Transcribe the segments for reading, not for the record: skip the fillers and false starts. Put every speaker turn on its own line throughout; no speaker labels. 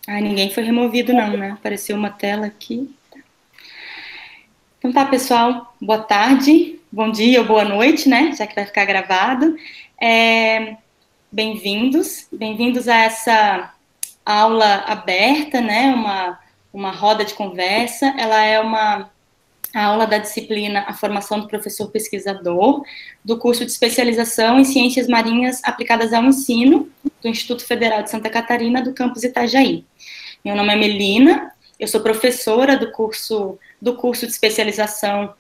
Ai, ninguém foi removido não, né? Apareceu uma tela aqui. Então tá, pessoal, boa tarde, bom dia ou boa noite, né? Já que vai ficar gravado. Bem-vindos a essa aula aberta, né? Uma roda de conversa. Ela é a aula da disciplina A Formação do Professor Pesquisador, do curso de especialização em Ciências Marinhas aplicadas ao ensino, do Instituto Federal de Santa Catarina, do campus Itajaí. Meu nome é Melina, eu sou professora do curso de especialização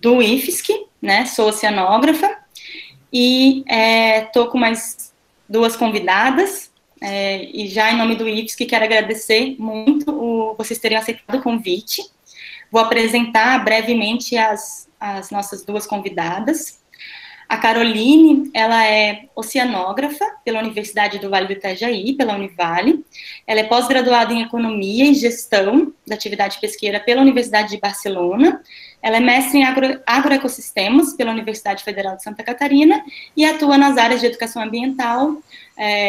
do IFSC, né? Sou oceanógrafa e estou com mais duas convidadas. E já em nome do IFSC quero agradecer muito vocês terem aceitado o convite. Vou apresentar brevemente as nossas duas convidadas. A Caroline, ela é oceanógrafa pela Universidade do Vale do Itajaí, pela Univale. Ela é pós-graduada em Economia e Gestão da Atividade Pesqueira pela Universidade de Barcelona. Ela é mestre em agroecossistemas pela Universidade Federal de Santa Catarina e atua nas áreas de educação ambiental,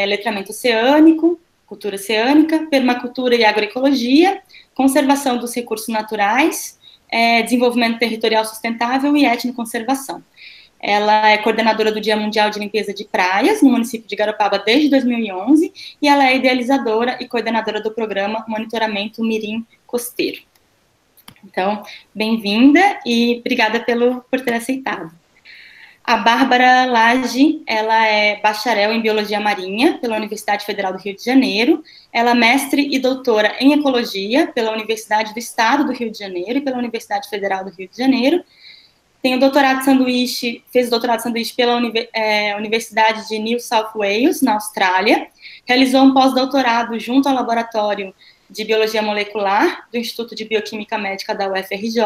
letramento oceânico, cultura oceânica, permacultura e agroecologia, conservação dos recursos naturais, desenvolvimento territorial sustentável e etnoconservação. Ela é coordenadora do Dia Mundial de Limpeza de Praias, no município de Garopaba, desde 2011, e ela é idealizadora e coordenadora do programa Monitoramento Mirim Costeiro. Então, bem-vinda e obrigada por ter aceitado. A Bárbara Lage, ela é bacharel em Biologia Marinha pela Universidade Federal do Rio de Janeiro, ela é mestre e doutora em Ecologia pela Universidade do Estado do Rio de Janeiro e pela Universidade Federal do Rio de Janeiro, fez o doutorado de sanduíche pela Universidade de New South Wales, na Austrália, realizou um pós-doutorado junto ao Laboratório de Biologia Molecular do Instituto de Bioquímica Médica da UFRJ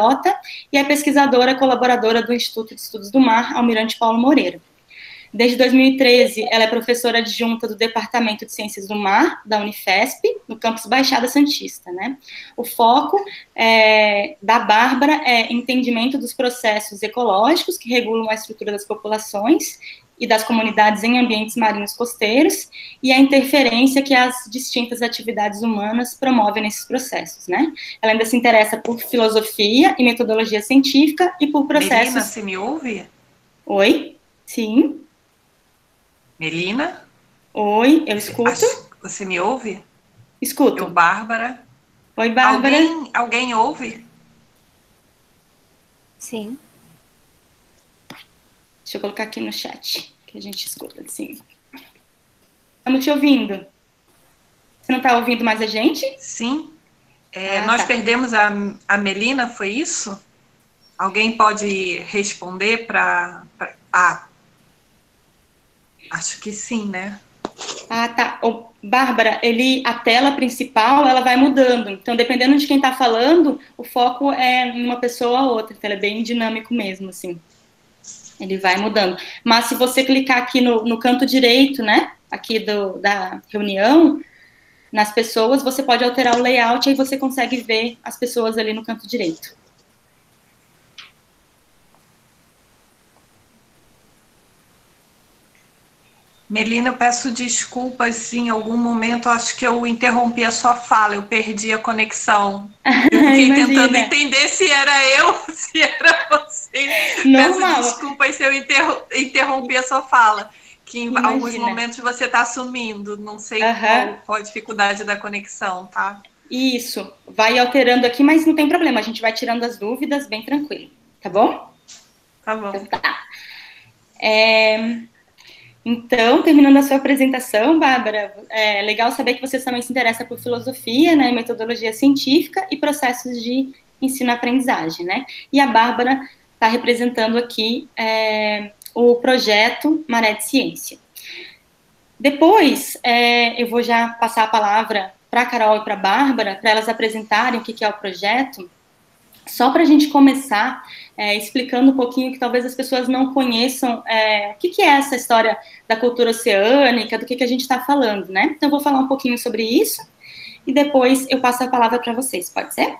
e é pesquisadora colaboradora do Instituto de Estudos do Mar, Almirante Paulo Moreira. Desde 2013, ela é professora adjunta do Departamento de Ciências do Mar, da Unifesp, no campus Baixada Santista, né? O foco da Bárbara é entendimento dos processos ecológicos que regulam a estrutura das populações e das comunidades em ambientes marinhos costeiros e a interferência que as distintas atividades humanas promovem nesses processos, né? Ela ainda se interessa por filosofia e metodologia científica e por processos...
Melina, você me ouve?
Oi? Sim.
Melina?
Oi, eu escuto.
Você me ouve?
Escuto.
Eu, Bárbara.
Oi, Bárbara.
Alguém ouve?
Sim.
Deixa eu colocar aqui no chat, que a gente escuta assim. Estamos te ouvindo. Você não está ouvindo mais a gente?
Sim. Nós perdemos a Melina, foi isso? Alguém pode responder para... acho que sim, né?
Ah, tá. Bárbara, a tela principal, ela vai mudando. Então, dependendo de quem está falando, o foco é em uma pessoa ou outra. Então, ele é bem dinâmico mesmo, assim. Ele vai mudando. Mas se você clicar aqui no canto direito, né? Aqui da reunião, nas pessoas, você pode alterar o layout e aí você consegue ver as pessoas ali no canto direito.
Melina, eu peço desculpas se em algum momento acho que eu interrompi a sua fala, eu perdi a conexão. Eu fiquei tentando entender se era eu, se era você.
Normal.
Peço desculpas se eu interrompi a sua fala, que em alguns momentos você está sumindo, não sei qual a dificuldade da conexão, tá?
Isso, vai alterando aqui, mas não tem problema, a gente vai tirando as dúvidas bem tranquilo, tá bom?
Tá bom.
Então, tá. Então, terminando a sua apresentação, Bárbara, é legal saber que você também se interessa por filosofia, né, metodologia científica e processos de ensino-aprendizagem, né? E a Bárbara está representando aqui o projeto Maré de Ciência. Depois, eu vou já passar a palavra para a Carol e para a Bárbara, para elas apresentarem o que é o projeto, só para a gente começar explicando um pouquinho que talvez as pessoas não conheçam o que é essa história da cultura oceânica, do que a gente está falando, né? Então, eu vou falar um pouquinho sobre isso e depois eu passo a palavra para vocês, pode ser?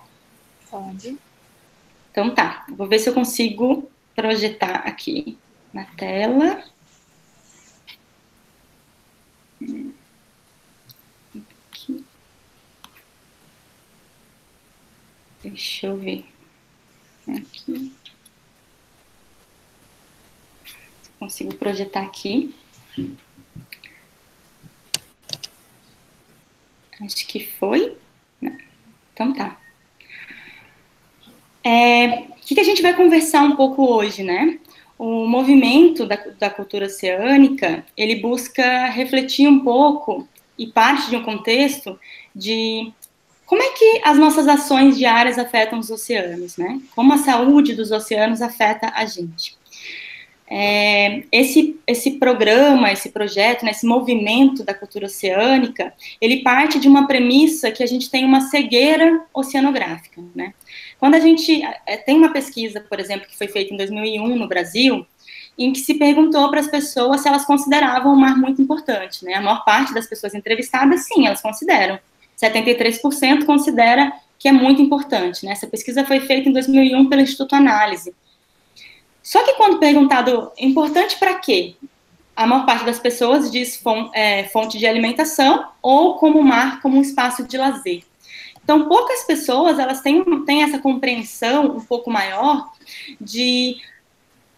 Pode.
Então, tá. Vou ver se eu consigo projetar aqui na tela. Aqui. Consigo projetar aqui. Acho que foi. Não. Então tá. O que a gente vai conversar um pouco hoje, né? O movimento da cultura oceânica, ele busca refletir um pouco e parte de um contexto de como é que as nossas ações diárias afetam os oceanos, né? Como a saúde dos oceanos afeta a gente. Esse programa, esse projeto, né, esse movimento da cultura oceânica, ele parte de uma premissa que a gente tem uma cegueira oceanográfica, né? Quando a gente tem uma pesquisa, por exemplo, que foi feita em 2001 no Brasil, em que se perguntou para as pessoas se elas consideravam o mar muito importante, né? A maior parte das pessoas entrevistadas, sim, elas consideram. 73% considera que é muito importante, né? Essa pesquisa foi feita em 2001 pelo Instituto Análise. Só que quando perguntado importante para quê? A maior parte das pessoas diz fonte de alimentação ou como o mar, como um espaço de lazer. Então, poucas pessoas, elas têm essa compreensão um pouco maior de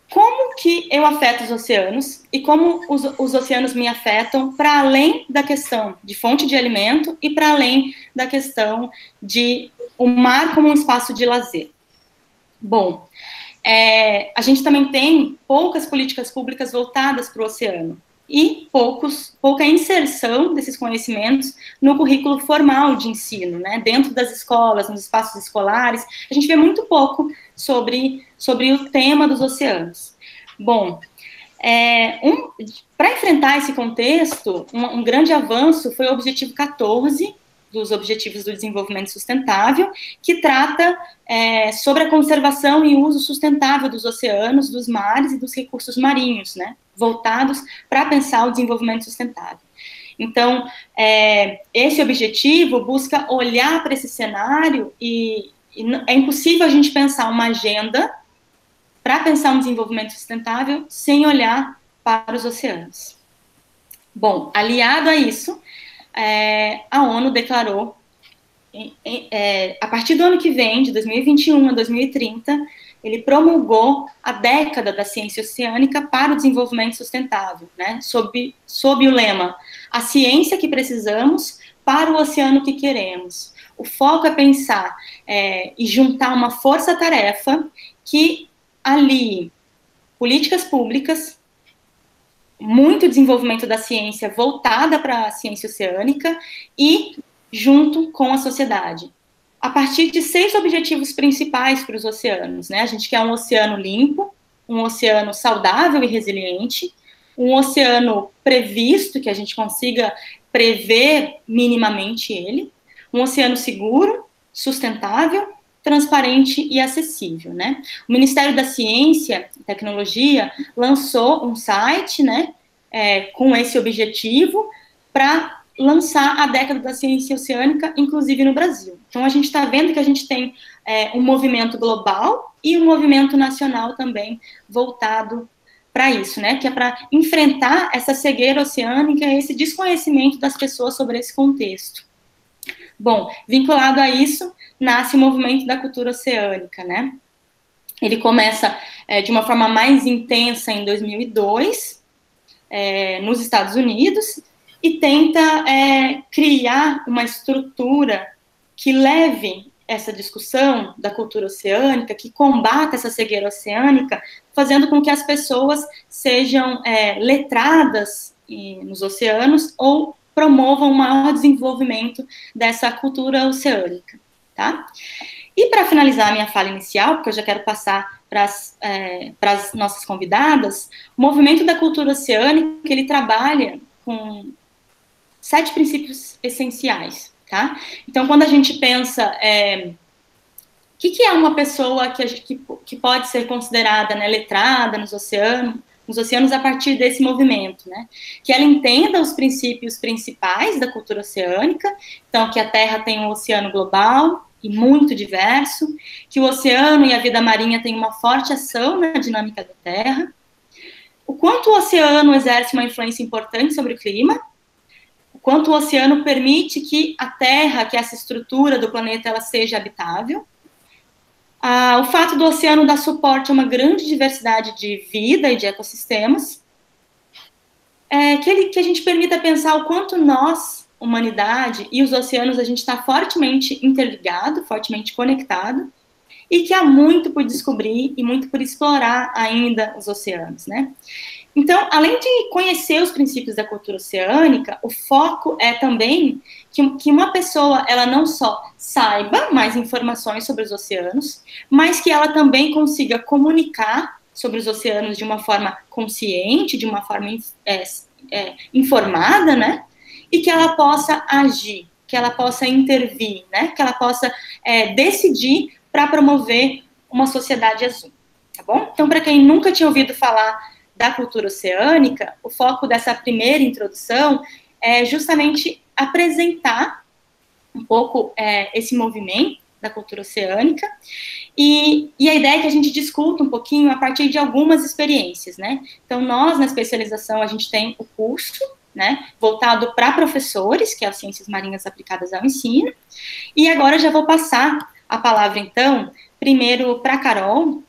como que eu afeto os oceanos e como os oceanos me afetam para além da questão de fonte de alimento e para além da questão de o mar como um espaço de lazer. Bom, a gente também tem poucas políticas públicas voltadas para o oceano e pouca inserção desses conhecimentos no currículo formal de ensino, né? Dentro das escolas, nos espaços escolares, a gente vê muito pouco sobre o tema dos oceanos. Bom, para enfrentar esse contexto, um grande avanço foi o objetivo 14 dos Objetivos do Desenvolvimento Sustentável, que trata sobre a conservação e uso sustentável dos oceanos, dos mares e dos recursos marinhos, né, voltados para pensar o desenvolvimento sustentável. Então, esse objetivo busca olhar para esse cenário e é impossível a gente pensar uma agenda para pensar um desenvolvimento sustentável sem olhar para os oceanos. Bom, aliado a isso, a ONU declarou, a partir do ano que vem, de 2021 a 2030, ele promulgou a década da ciência oceânica para o desenvolvimento sustentável, né, sob o lema, a ciência que precisamos para o oceano que queremos. O foco é pensar e juntar uma força-tarefa que alie políticas públicas, muito desenvolvimento da ciência voltada para a ciência oceânica e junto com a sociedade. A partir de 6 objetivos principais para os oceanos, né? A gente quer um oceano limpo, um oceano saudável e resiliente, um oceano previsto, que a gente consiga prever minimamente ele, um oceano seguro, sustentável, transparente e acessível, né? O Ministério da Ciência e Tecnologia lançou um site, né, com esse objetivo para lançar a década da ciência oceânica, inclusive no Brasil. Então, a gente está vendo que a gente tem um movimento global e um movimento nacional também voltado para isso, né, que é para enfrentar essa cegueira oceânica, esse desconhecimento das pessoas sobre esse contexto. Bom, vinculado a isso, nasce o movimento da cultura oceânica, né? Ele começa de uma forma mais intensa em 2002, nos Estados Unidos, e tenta criar uma estrutura que leve essa discussão da cultura oceânica, que combata essa cegueira oceânica, fazendo com que as pessoas sejam letradas nos oceanos ou promovam um maior desenvolvimento dessa cultura oceânica, tá? E para finalizar a minha fala inicial, porque eu já quero passar para as nossas convidadas, o movimento da cultura oceânica, ele trabalha com 7 princípios essenciais, tá? Então, quando a gente pensa o que é uma pessoa que pode ser considerada, né, letrada nos oceanos a partir desse movimento, né? Que ela entenda os princípios principais da cultura oceânica, então que a Terra tem um oceano global e muito diverso, que o oceano e a vida marinha têm uma forte ação na dinâmica da Terra, o quanto o oceano exerce uma influência importante sobre o clima, o quanto o oceano permite que a Terra, que essa estrutura do planeta, ela seja habitável, O fato do oceano dar suporte a uma grande diversidade de vida e de ecossistemas, que a gente permita pensar o quanto nós, humanidade, e os oceanos, a gente está fortemente interligado, fortemente conectado, e que há muito por descobrir e muito por explorar ainda os oceanos, né? Então, além de conhecer os princípios da cultura oceânica, o foco é também que uma pessoa, ela não só saiba mais informações sobre os oceanos, mas que ela também consiga comunicar sobre os oceanos de uma forma consciente, de uma forma informada, né? E que ela possa agir, que ela possa intervir, né? Que ela possa decidir para promover uma sociedade azul, tá bom? Então, para quem nunca tinha ouvido falar da cultura oceânica, o foco dessa primeira introdução é justamente apresentar um pouco esse movimento da cultura oceânica e a ideia é que a gente discuta um pouquinho a partir de algumas experiências, né? Então, nós, na especialização, a gente tem o curso, né, voltado para professores, que é o Ciências Marinhas Aplicadas ao Ensino, e agora eu já vou passar a palavra, então, primeiro para a Carol,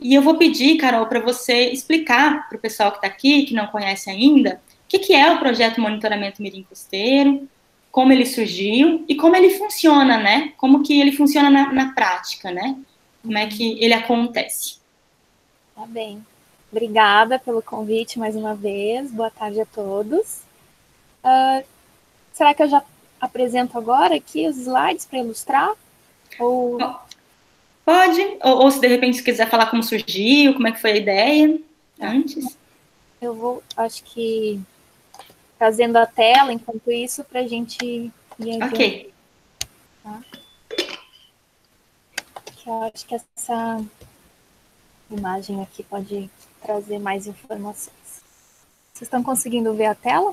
e eu vou pedir, Carol, para você explicar para o pessoal que está aqui, que não conhece ainda, o que é o projeto Monitoramento Mirim Costeiro, como ele surgiu e como ele funciona, né? Como que ele funciona na prática, né? Como é que ele acontece.
Tá bem. Obrigada pelo convite mais uma vez. Boa tarde a todos. Será que eu já apresento agora aqui os slides para ilustrar? Ou...
Pode, ou se de repente quiser falar como surgiu, como é que foi a ideia antes.
Eu vou, acho que, trazendo a tela enquanto isso para a gente ir adiante.
Ok.
Tá? Que eu acho que essa imagem aqui pode trazer mais informações. Vocês estão conseguindo ver a tela?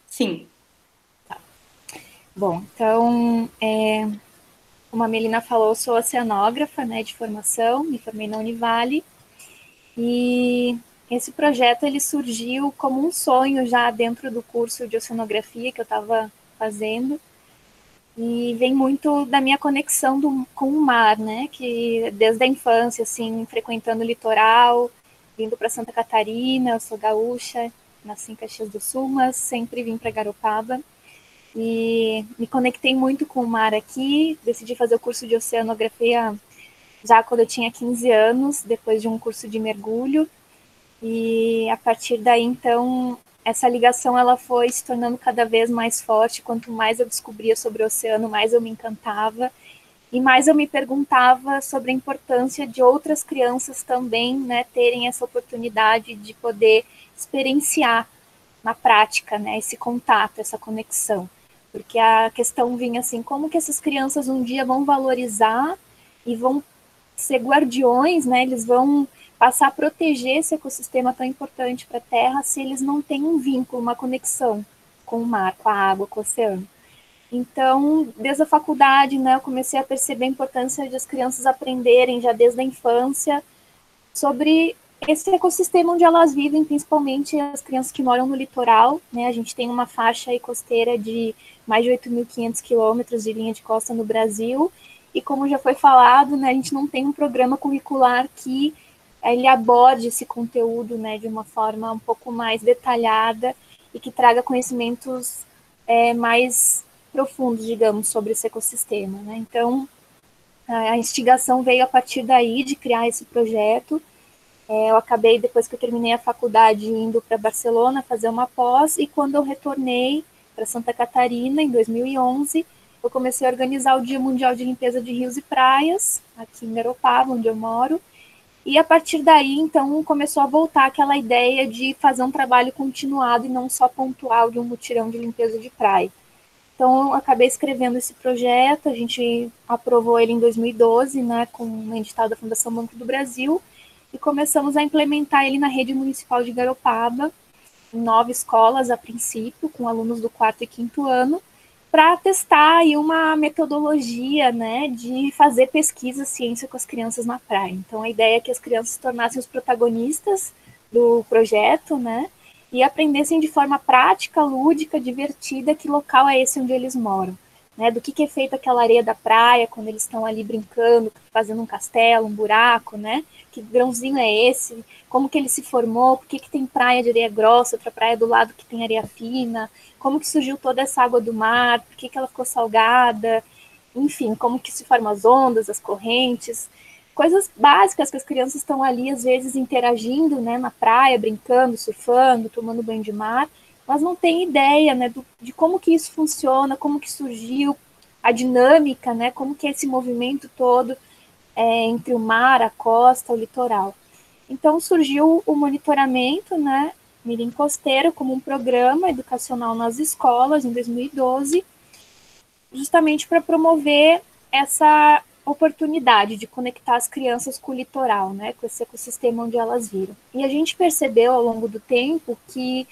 Sim.
Tá. Bom, então, como a Melina falou, eu sou oceanógrafa, né, de formação, me formei na Univale, e esse projeto ele surgiu como um sonho já dentro do curso de oceanografia que eu estava fazendo, e vem muito da minha conexão com o mar, né, que desde a infância, assim, frequentando o litoral, vindo para Santa Catarina, eu sou gaúcha, nasci em Caxias do Sul, mas sempre vim para Garopaba, e me conectei muito com o mar aqui, decidi fazer o curso de oceanografia já quando eu tinha 15 anos, depois de um curso de mergulho, e a partir daí, então, essa ligação ela foi se tornando cada vez mais forte, quanto mais eu descobria sobre o oceano, mais eu me encantava, e mais eu me perguntava sobre a importância de outras crianças também, né, terem essa oportunidade de poder experienciar na prática, né, esse contato, essa conexão. Porque a questão vinha assim, como que essas crianças um dia vão valorizar e vão ser guardiões, né, eles vão passar a proteger esse ecossistema tão importante para a Terra se eles não têm um vínculo, uma conexão com o mar, com a água, com o oceano. Então, desde a faculdade, né, eu comecei a perceber a importância de as crianças aprenderem já desde a infância sobre esse ecossistema onde elas vivem, principalmente as crianças que moram no litoral, né? A gente tem uma faixa aí costeira de mais de 8.500 quilômetros de linha de costa no Brasil, e como já foi falado, né, a gente não tem um programa curricular que ele aborde esse conteúdo, né, de uma forma um pouco mais detalhada e que traga conhecimentos mais profundos, digamos, sobre esse ecossistema, né? Então, a instigação veio a partir daí de criar esse projeto. Eu acabei, depois que eu terminei a faculdade, indo para Barcelona fazer uma pós, e quando eu retornei para Santa Catarina, em 2011, eu comecei a organizar o Dia Mundial de Limpeza de Rios e Praias, aqui em Garopaba, onde eu moro, e a partir daí, então, começou a voltar aquela ideia de fazer um trabalho continuado e não só pontual de um mutirão de limpeza de praia. Então, eu acabei escrevendo esse projeto, a gente aprovou ele em 2012, né, com um edital da Fundação Banco do Brasil, e começamos a implementar ele na rede municipal de Garopaba, em 9 escolas a princípio, com alunos do 4º e 5º ano, para testar aí uma metodologia, né, de fazer pesquisa ciência com as crianças na praia. Então, a ideia é que as crianças se tornassem os protagonistas do projeto, né, e aprendessem de forma prática, lúdica, divertida, que local é esse onde eles moram. né, do que é feito aquela areia da praia quando eles estão ali brincando, fazendo um castelo, um buraco, né? Que grãozinho é esse? Como que ele se formou? Por que tem praia de areia grossa, outra praia do lado que tem areia fina? Como que surgiu toda essa água do mar? Por que ela ficou salgada? Enfim, como que se formam as ondas, as correntes? Coisas básicas que as crianças estão ali, às vezes, interagindo, né, na praia, brincando, surfando, tomando banho de mar, mas não tem ideia, né, de como que isso funciona, como que surgiu, a dinâmica, né, como que é esse movimento todo entre o mar, a costa, o litoral. Então surgiu o monitoramento, né, Mirim Costeiro, como um programa educacional nas escolas em 2012, justamente para promover essa oportunidade de conectar as crianças com o litoral, né, com esse ecossistema onde elas viram. E a gente percebeu ao longo do tempo que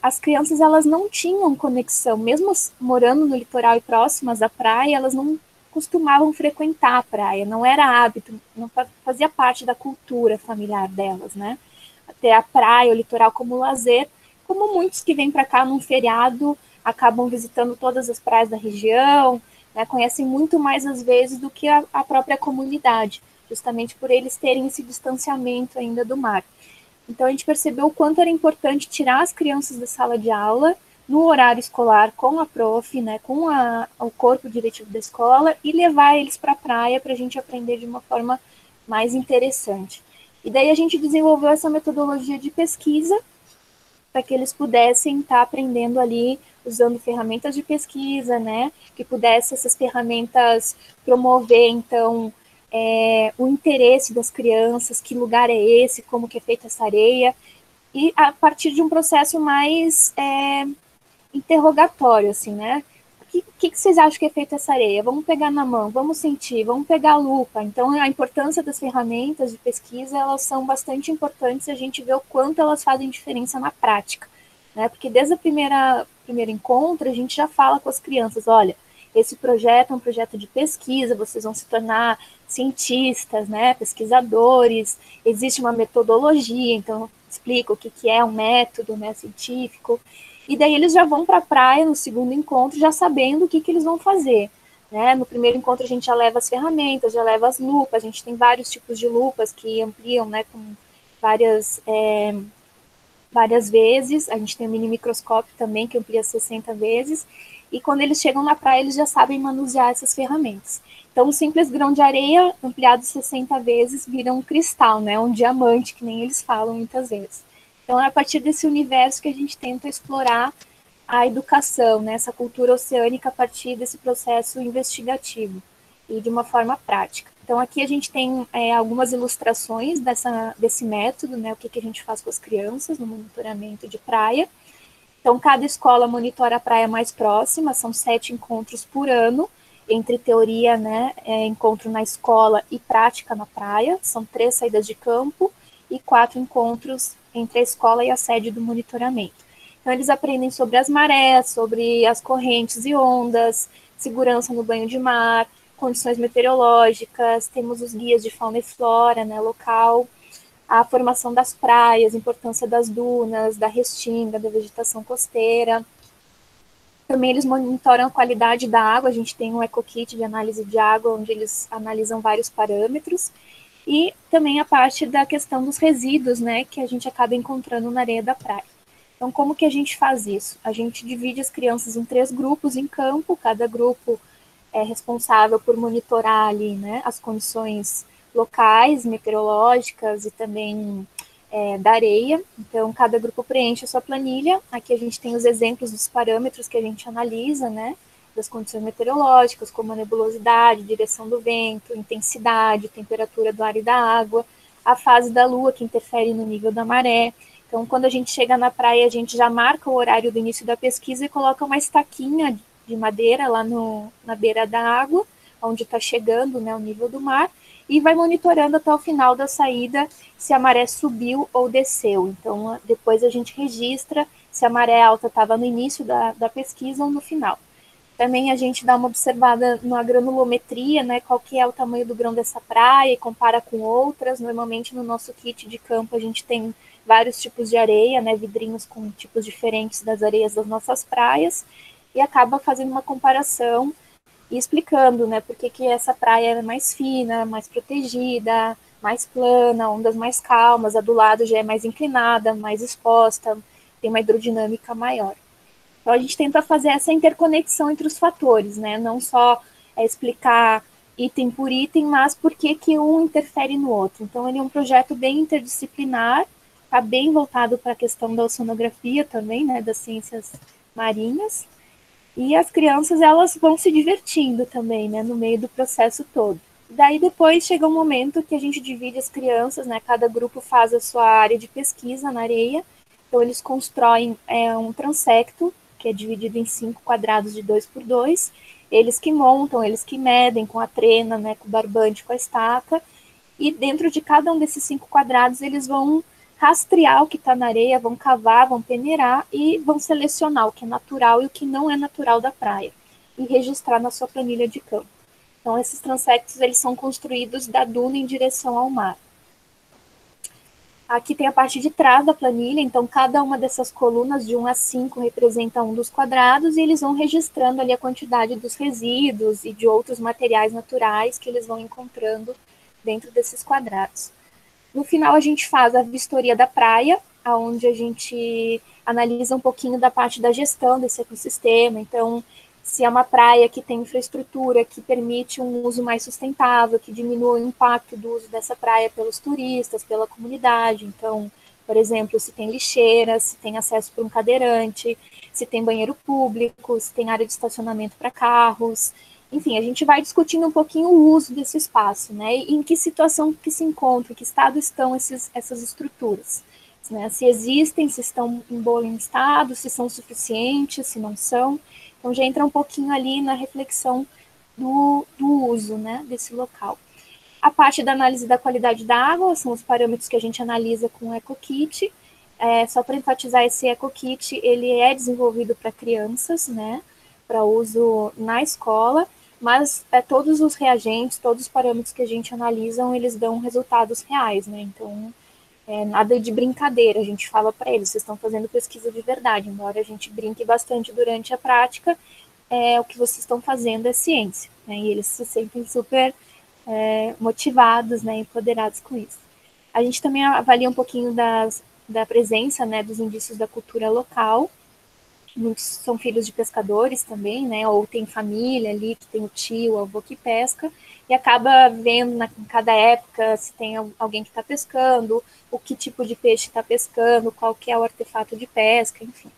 as crianças elas não tinham conexão, mesmo morando no litoral e próximas à praia, elas não costumavam frequentar a praia, não era hábito, não fazia parte da cultura familiar delas, né? Até a praia, o litoral como lazer, como muitos que vêm para cá num feriado acabam visitando todas as praias da região, né, conhecem muito mais às vezes do que a própria comunidade, justamente por eles terem esse distanciamento ainda do mar. Então a gente percebeu o quanto era importante tirar as crianças da sala de aula no horário escolar com a prof, né, com o corpo diretivo da escola e levar eles para a praia para a gente aprender de uma forma mais interessante. E daí a gente desenvolveu essa metodologia de pesquisa para que eles pudessem estar aprendendo ali usando ferramentas de pesquisa, né, que pudessem essas ferramentas promover, então, o interesse das crianças, que lugar é esse, como que é feita essa areia, e a partir de um processo mais interrogatório, assim, né? O que vocês acham que é feita essa areia? Vamos pegar na mão, vamos sentir, vamos pegar a lupa. Então, a importância das ferramentas de pesquisa, elas são bastante importantes, a gente vê o quanto elas fazem diferença na prática, né? Porque desde o primeiro encontro, a gente já fala com as crianças, olha, esse projeto é um projeto de pesquisa, vocês vão se tornar cientistas, né, pesquisadores, existe uma metodologia, então explica o que é um método, né, científico, e daí eles já vão para a praia no segundo encontro já sabendo o que eles vão fazer. Né? No primeiro encontro a gente já leva as ferramentas, já leva as lupas, a gente tem vários tipos de lupas que ampliam, né, com várias vezes, a gente tem o mini microscópio também que amplia 60 vezes, e quando eles chegam na praia eles já sabem manusear essas ferramentas. Então, um simples grão de areia ampliado 60 vezes vira um cristal, né, um diamante, que nem eles falam muitas vezes. Então, é a partir desse universo que a gente tenta explorar a educação, né, essa cultura oceânica a partir desse processo investigativo e de uma forma prática. Então, aqui a gente tem algumas ilustrações desse método, né, o que a gente faz com as crianças no monitoramento de praia. Então, cada escola monitora a praia mais próxima, são 7 encontros por ano, entre teoria, né, encontro na escola e prática na praia, são 3 saídas de campo e 4 encontros entre a escola e a sede do monitoramento. Então, eles aprendem sobre as marés, sobre as correntes e ondas, segurança no banho de mar, condições meteorológicas, temos os guias de fauna e flora, né, local, a formação das praias, a importância das dunas, da restinga, da vegetação costeira. Também eles monitoram a qualidade da água, a gente tem um EcoKit de análise de água, onde eles analisam vários parâmetros, e também a parte da questão dos resíduos, né, que a gente acaba encontrando na areia da praia. Então, como que a gente faz isso? A gente divide as crianças em 3 grupos em campo, cada grupo é responsável por monitorar ali, né, as condições locais, meteorológicas e também da areia. Então, cada grupo preenche a sua planilha. Aqui a gente tem os exemplos dos parâmetros que a gente analisa, né, das condições meteorológicas, como a nebulosidade, direção do vento, intensidade, temperatura do ar e da água, a fase da lua, que interfere no nível da maré. Então, quando a gente chega na praia, a gente já marca o horário do início da pesquisa e coloca uma estaquinha de madeira lá na beira da água, onde está chegando, né, o nível do mar, e vai monitorando até o final da saída se a maré subiu ou desceu. Então, depois a gente registra se a maré alta estava no início da pesquisa ou no final. Também a gente dá uma observada na granulometria, né, qual que é o tamanho do grão dessa praia e compara com outras. Normalmente no nosso kit de campo a gente tem vários tipos de areia, né, vidrinhos com tipos diferentes das areias das nossas praias. e acaba fazendo uma comparação e explicando, né, por que essa praia é mais fina, mais protegida, mais plana, ondas mais calmas, a do lado já é mais inclinada, mais exposta, tem uma hidrodinâmica maior. Então a gente tenta fazer essa interconexão entre os fatores, né, não só explicar item por item, mas por que um interfere no outro. Então ele é um projeto bem interdisciplinar, está bem voltado para a questão da oceanografia também, né, das ciências marinhas, e as crianças, elas vão se divertindo também, né, no meio do processo todo. Daí depois chega um momento que a gente divide as crianças, né, cada grupo faz a sua área de pesquisa na areia, então eles constroem um transecto, que é dividido em 5 quadrados de 2 por 2, eles que montam, eles que medem com a trena, né, com o barbante, com a estaca, e dentro de cada um desses 5 quadrados eles vão rastrear o que está na areia, vão cavar, vão peneirar e vão selecionar o que é natural e o que não é natural da praia e registrar na sua planilha de campo. Então, esses transectos, eles são construídos da duna em direção ao mar. Aqui tem a parte de trás da planilha, então cada uma dessas colunas de 1 a 5 representa um dos quadrados e eles vão registrando ali a quantidade dos resíduos e de outros materiais naturais que eles vão encontrando dentro desses quadrados. No final, a gente faz a vistoria da praia, onde a gente analisa um pouquinho da parte da gestão desse ecossistema. Então, se é uma praia que tem infraestrutura que permite um uso mais sustentável, que diminua o impacto do uso dessa praia pelos turistas, pela comunidade. Então, por exemplo, se tem lixeira, se tem acesso para um cadeirante, se tem banheiro público, se tem área de estacionamento para carros. Enfim, a gente vai discutindo um pouquinho o uso desse espaço, né? E em que situação que se encontra, em que estado estão essas estruturas. Né? Se existem, se estão em bom estado, se são suficientes, se não são. Então já entra um pouquinho ali na reflexão do uso, né, desse local. A parte da análise da qualidade da água são os parâmetros que a gente analisa com o EcoKit. Só para enfatizar, esse EcoKit, ele é desenvolvido para crianças, né, para uso na escola, mas todos os reagentes, todos os parâmetros que a gente analisa, eles dão resultados reais, né? Então, nada de brincadeira, a gente fala para eles, vocês estão fazendo pesquisa de verdade, embora a gente brinque bastante durante a prática, o que vocês estão fazendo é ciência, né? E eles se sentem super motivados, né, empoderados com isso. A gente também avalia um pouquinho da presença, né, dos indícios da cultura local. Muitos são filhos de pescadores também, né? Ou tem família ali, que tem o tio, o avô que pesca, e acaba vendo em cada época se tem alguém que está pescando, o que tipo de peixe está pescando, qual que é o artefato de pesca, enfim.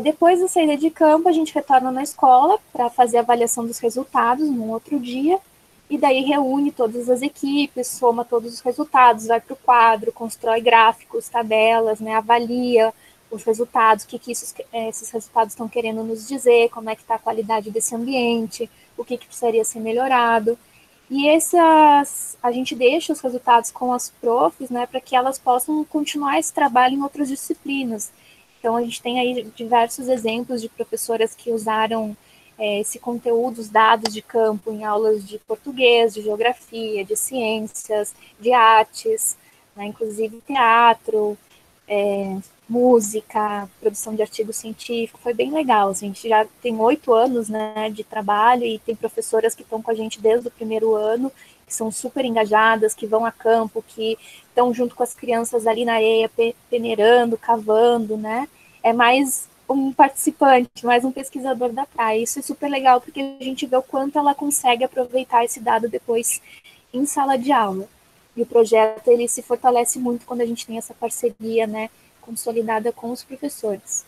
Depois da saída de campo, a gente retorna na escola para fazer a avaliação dos resultados num outro dia, e daí reúne todas as equipes, soma todos os resultados, vai para o quadro, constrói gráficos, tabelas, né? Avalia os resultados, o que esses resultados estão querendo nos dizer, como é que está a qualidade desse ambiente, o que precisaria ser melhorado. E a gente deixa os resultados com as profs, né, para que elas possam continuar esse trabalho em outras disciplinas. Então, a gente tem aí diversos exemplos de professoras que usaram esse conteúdo, os dados de campo, em aulas de português, de geografia, de ciências, de artes, né, inclusive teatro, música, produção de artigo científico, foi bem legal. A gente já tem 8 anos, né, de trabalho e tem professoras que estão com a gente desde o primeiro ano, que são super engajadas, que vão a campo, que estão junto com as crianças ali na areia, peneirando, cavando, né? É mais um participante, mais um pesquisador da praia. Isso é super legal, porque a gente vê o quanto ela consegue aproveitar esse dado depois em sala de aula. E o projeto, ele se fortalece muito quando a gente tem essa parceria, né, consolidada com os professores.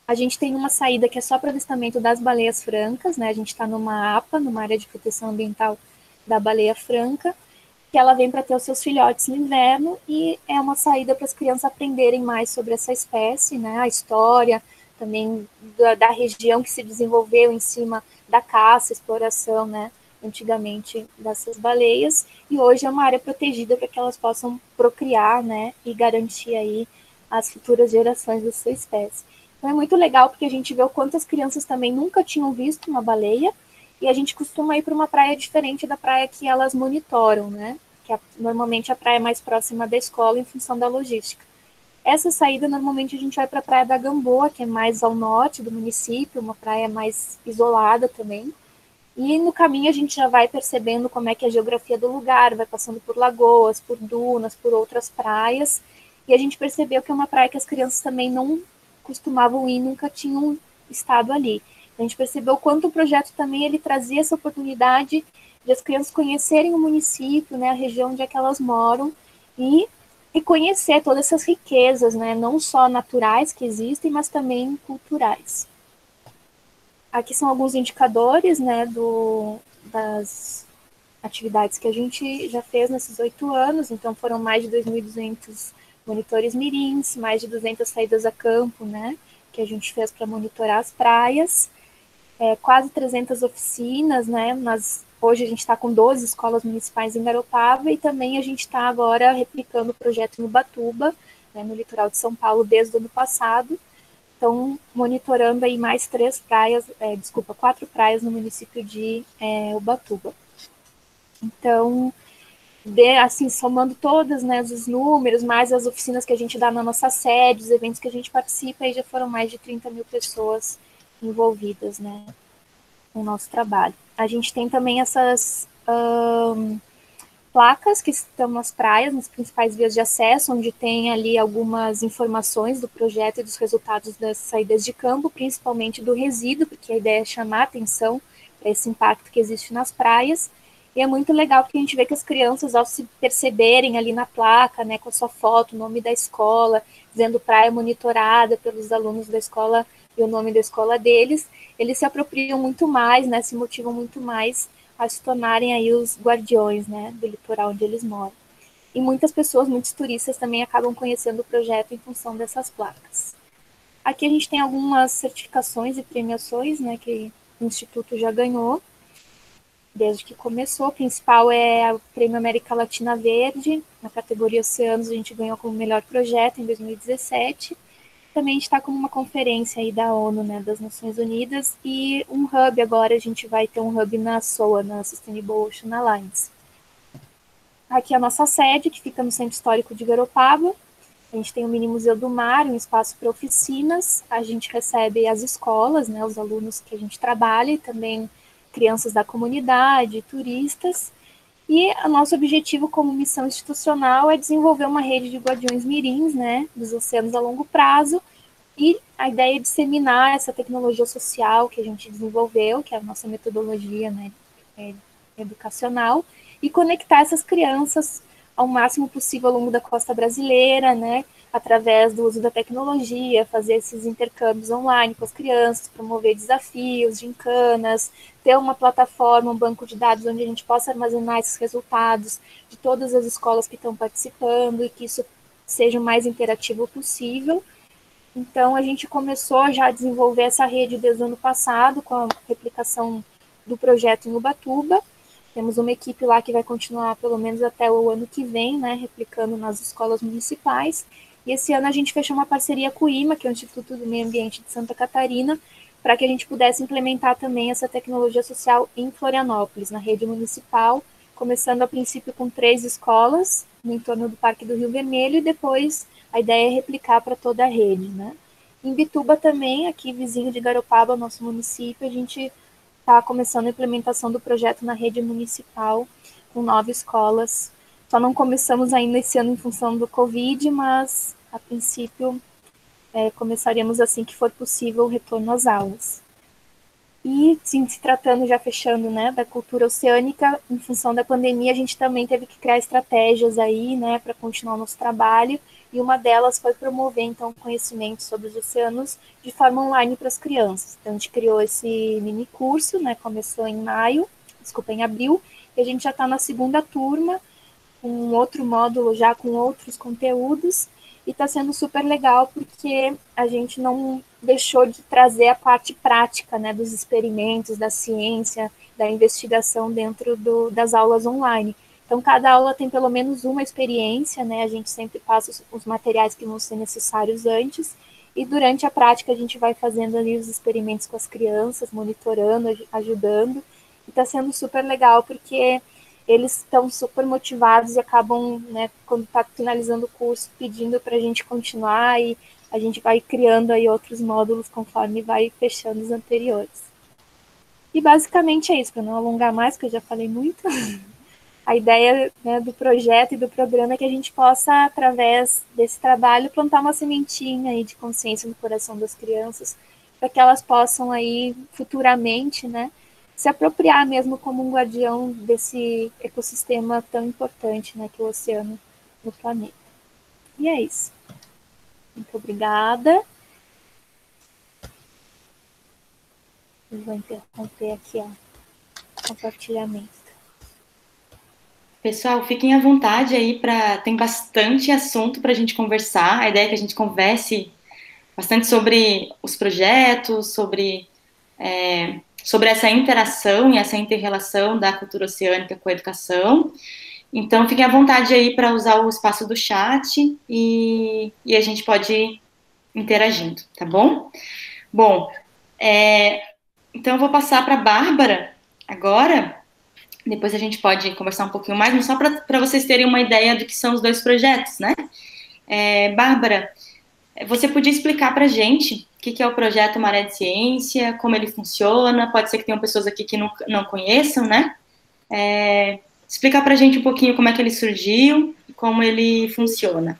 A gente tem uma saída que é só para avistamento das baleias francas, né? A gente está numa APA, numa área de proteção ambiental da baleia franca, que ela vem para ter os seus filhotes no inverno e é uma saída para as crianças aprenderem mais sobre essa espécie, né? A história também da região que se desenvolveu em cima da caça, exploração, né? Antigamente dessas baleias, e hoje é uma área protegida para que elas possam procriar, né, e garantir aí as futuras gerações da sua espécie. Então é muito legal porque a gente vê o quanto as crianças também nunca tinham visto uma baleia, e a gente costuma ir para uma praia diferente da praia que elas monitoram, né, que normalmente a praia mais próxima da escola em função da logística. Essa saída, normalmente, a gente vai para a Praia da Gamboa, que é mais ao norte do município, uma praia mais isolada também. E no caminho a gente já vai percebendo como é que é a geografia do lugar, vai passando por lagoas, por dunas, por outras praias. E a gente percebeu que é uma praia que as crianças também não costumavam ir, nunca tinham estado ali. A gente percebeu o quanto o projeto também ele trazia essa oportunidade de as crianças conhecerem o município, né, a região onde é que elas moram, e, e conhecer todas essas riquezas, né, não só naturais que existem, mas também culturais. Aqui são alguns indicadores, né, das atividades que a gente já fez nesses 8 anos. Então, foram mais de 2.200 monitores mirins, mais de 200 saídas a campo, né, que a gente fez para monitorar as praias, quase 300 oficinas, né, hoje a gente está com 12 escolas municipais em Garopaba, e também a gente está agora replicando o projeto em Ubatuba, né, no litoral de São Paulo, desde o ano passado. Estão monitorando aí mais 4 praias no município de Ubatuba. Então, assim, somando todas, né, os números, mais as oficinas que a gente dá na nossa sede, os eventos que a gente participa, aí já foram mais de 30 mil pessoas envolvidas, né, no nosso trabalho. A gente tem também essas placas que estão nas praias, nas principais vias de acesso, onde tem ali algumas informações do projeto e dos resultados das saídas de campo, principalmente do resíduo, porque a ideia é chamar a atenção para esse impacto que existe nas praias. E é muito legal porque a gente vê que as crianças, ao se perceberem ali na placa, né, com a sua foto, o nome da escola, dizendo praia monitorada pelos alunos da escola e o nome da escola deles, eles se apropriam muito mais, né, se motivam muito mais a se tornarem aí os guardiões, né, do litoral onde eles moram. E muitas pessoas, muitos turistas também acabam conhecendo o projeto em função dessas placas. Aqui a gente tem algumas certificações e premiações, né, que o Instituto já ganhou desde que começou. A principal é o Prêmio América Latina Verde, na categoria Oceanos a gente ganhou como melhor projeto em 2017. Também está como uma conferência aí da ONU, né, das Nações Unidas, e um hub agora, a gente vai ter um hub na SOA, na Sustainable Ocean Alliance. Aqui é a nossa sede, que fica no Centro Histórico de Garopaba. A gente tem o Mini Museu do Mar, um espaço para oficinas. A gente recebe as escolas, né, os alunos que a gente trabalha, e também crianças da comunidade, turistas. E o nosso objetivo como missão institucional é desenvolver uma rede de guardiões mirins, né, dos oceanos a longo prazo, e a ideia é disseminar essa tecnologia social que a gente desenvolveu, que é a nossa metodologia, né, educacional, e conectar essas crianças ao máximo possível ao longo da costa brasileira, né, através do uso da tecnologia, fazer esses intercâmbios online com as crianças, promover desafios, gincanas, ter uma plataforma, um banco de dados onde a gente possa armazenar esses resultados de todas as escolas que estão participando, e que isso seja o mais interativo possível. Então, a gente começou já a desenvolver essa rede desde o ano passado, com a replicação do projeto em Ubatuba. Temos uma equipe lá que vai continuar pelo menos até o ano que vem, né, replicando nas escolas municipais. E esse ano a gente fechou uma parceria com o IMA, que é o Instituto do Meio Ambiente de Santa Catarina, para que a gente pudesse implementar também essa tecnologia social em Florianópolis, na rede municipal, começando a princípio com 3 escolas no entorno do Parque do Rio Vermelho, e depois a ideia é replicar para toda a rede, né? Em Bituba também, aqui vizinho de Garopaba, nosso município, a gente está começando a implementação do projeto na rede municipal, com 9 escolas. Só não começamos ainda esse ano em função do Covid, mas a princípio começaremos assim que for possível o retorno às aulas. E, sim, se tratando, já fechando, né, da cultura oceânica, em função da pandemia, a gente também teve que criar estratégias aí, né, para continuar o nosso trabalho, e uma delas foi promover, então, conhecimento sobre os oceanos de forma online para as crianças. Então, a gente criou esse mini curso, né, começou em abril, e a gente já está na segunda turma, com um outro módulo já com outros conteúdos, e está sendo super legal porque a gente não deixou de trazer a parte prática, né, dos experimentos, da ciência, da investigação dentro das aulas online. Então, cada aula tem pelo menos uma experiência, né, a gente sempre passa os materiais que vão ser necessários antes, e durante a prática a gente vai fazendo ali os experimentos com as crianças, monitorando, ajudando, e está sendo super legal porque eles estão super motivados e acabam, né, quando está finalizando o curso, pedindo para a gente continuar, e a gente vai criando aí outros módulos conforme vai fechando os anteriores. E basicamente é isso, para não alongar mais, porque eu já falei muito. A ideia, né, do projeto e do programa é que a gente possa, através desse trabalho, plantar uma sementinha aí de consciência no coração das crianças, para que elas possam aí futuramente, né, se apropriar mesmo como um guardião desse ecossistema tão importante, né, que é o oceano no planeta. E é isso. Muito obrigada. Eu vou interromper aqui o compartilhamento.
Pessoal, fiquem à vontade aí, tem bastante assunto para a gente conversar. A ideia é que a gente converse bastante sobre os projetos, sobre essa interação e essa inter-relação da cultura oceânica com a educação. Então, fiquem à vontade aí para usar o espaço do chat e a gente pode ir interagindo, tá bom? Bom, então eu vou passar para a Bárbara agora. Depois a gente pode conversar um pouquinho mais, mas só para vocês terem uma ideia do que são os dois projetos, né? Bárbara, você podia explicar para a gente o que é o projeto Maré de Ciência, como ele funciona? Pode ser que tenham pessoas aqui que não conheçam, né? Explicar para a gente um pouquinho como é que ele surgiu e como ele funciona.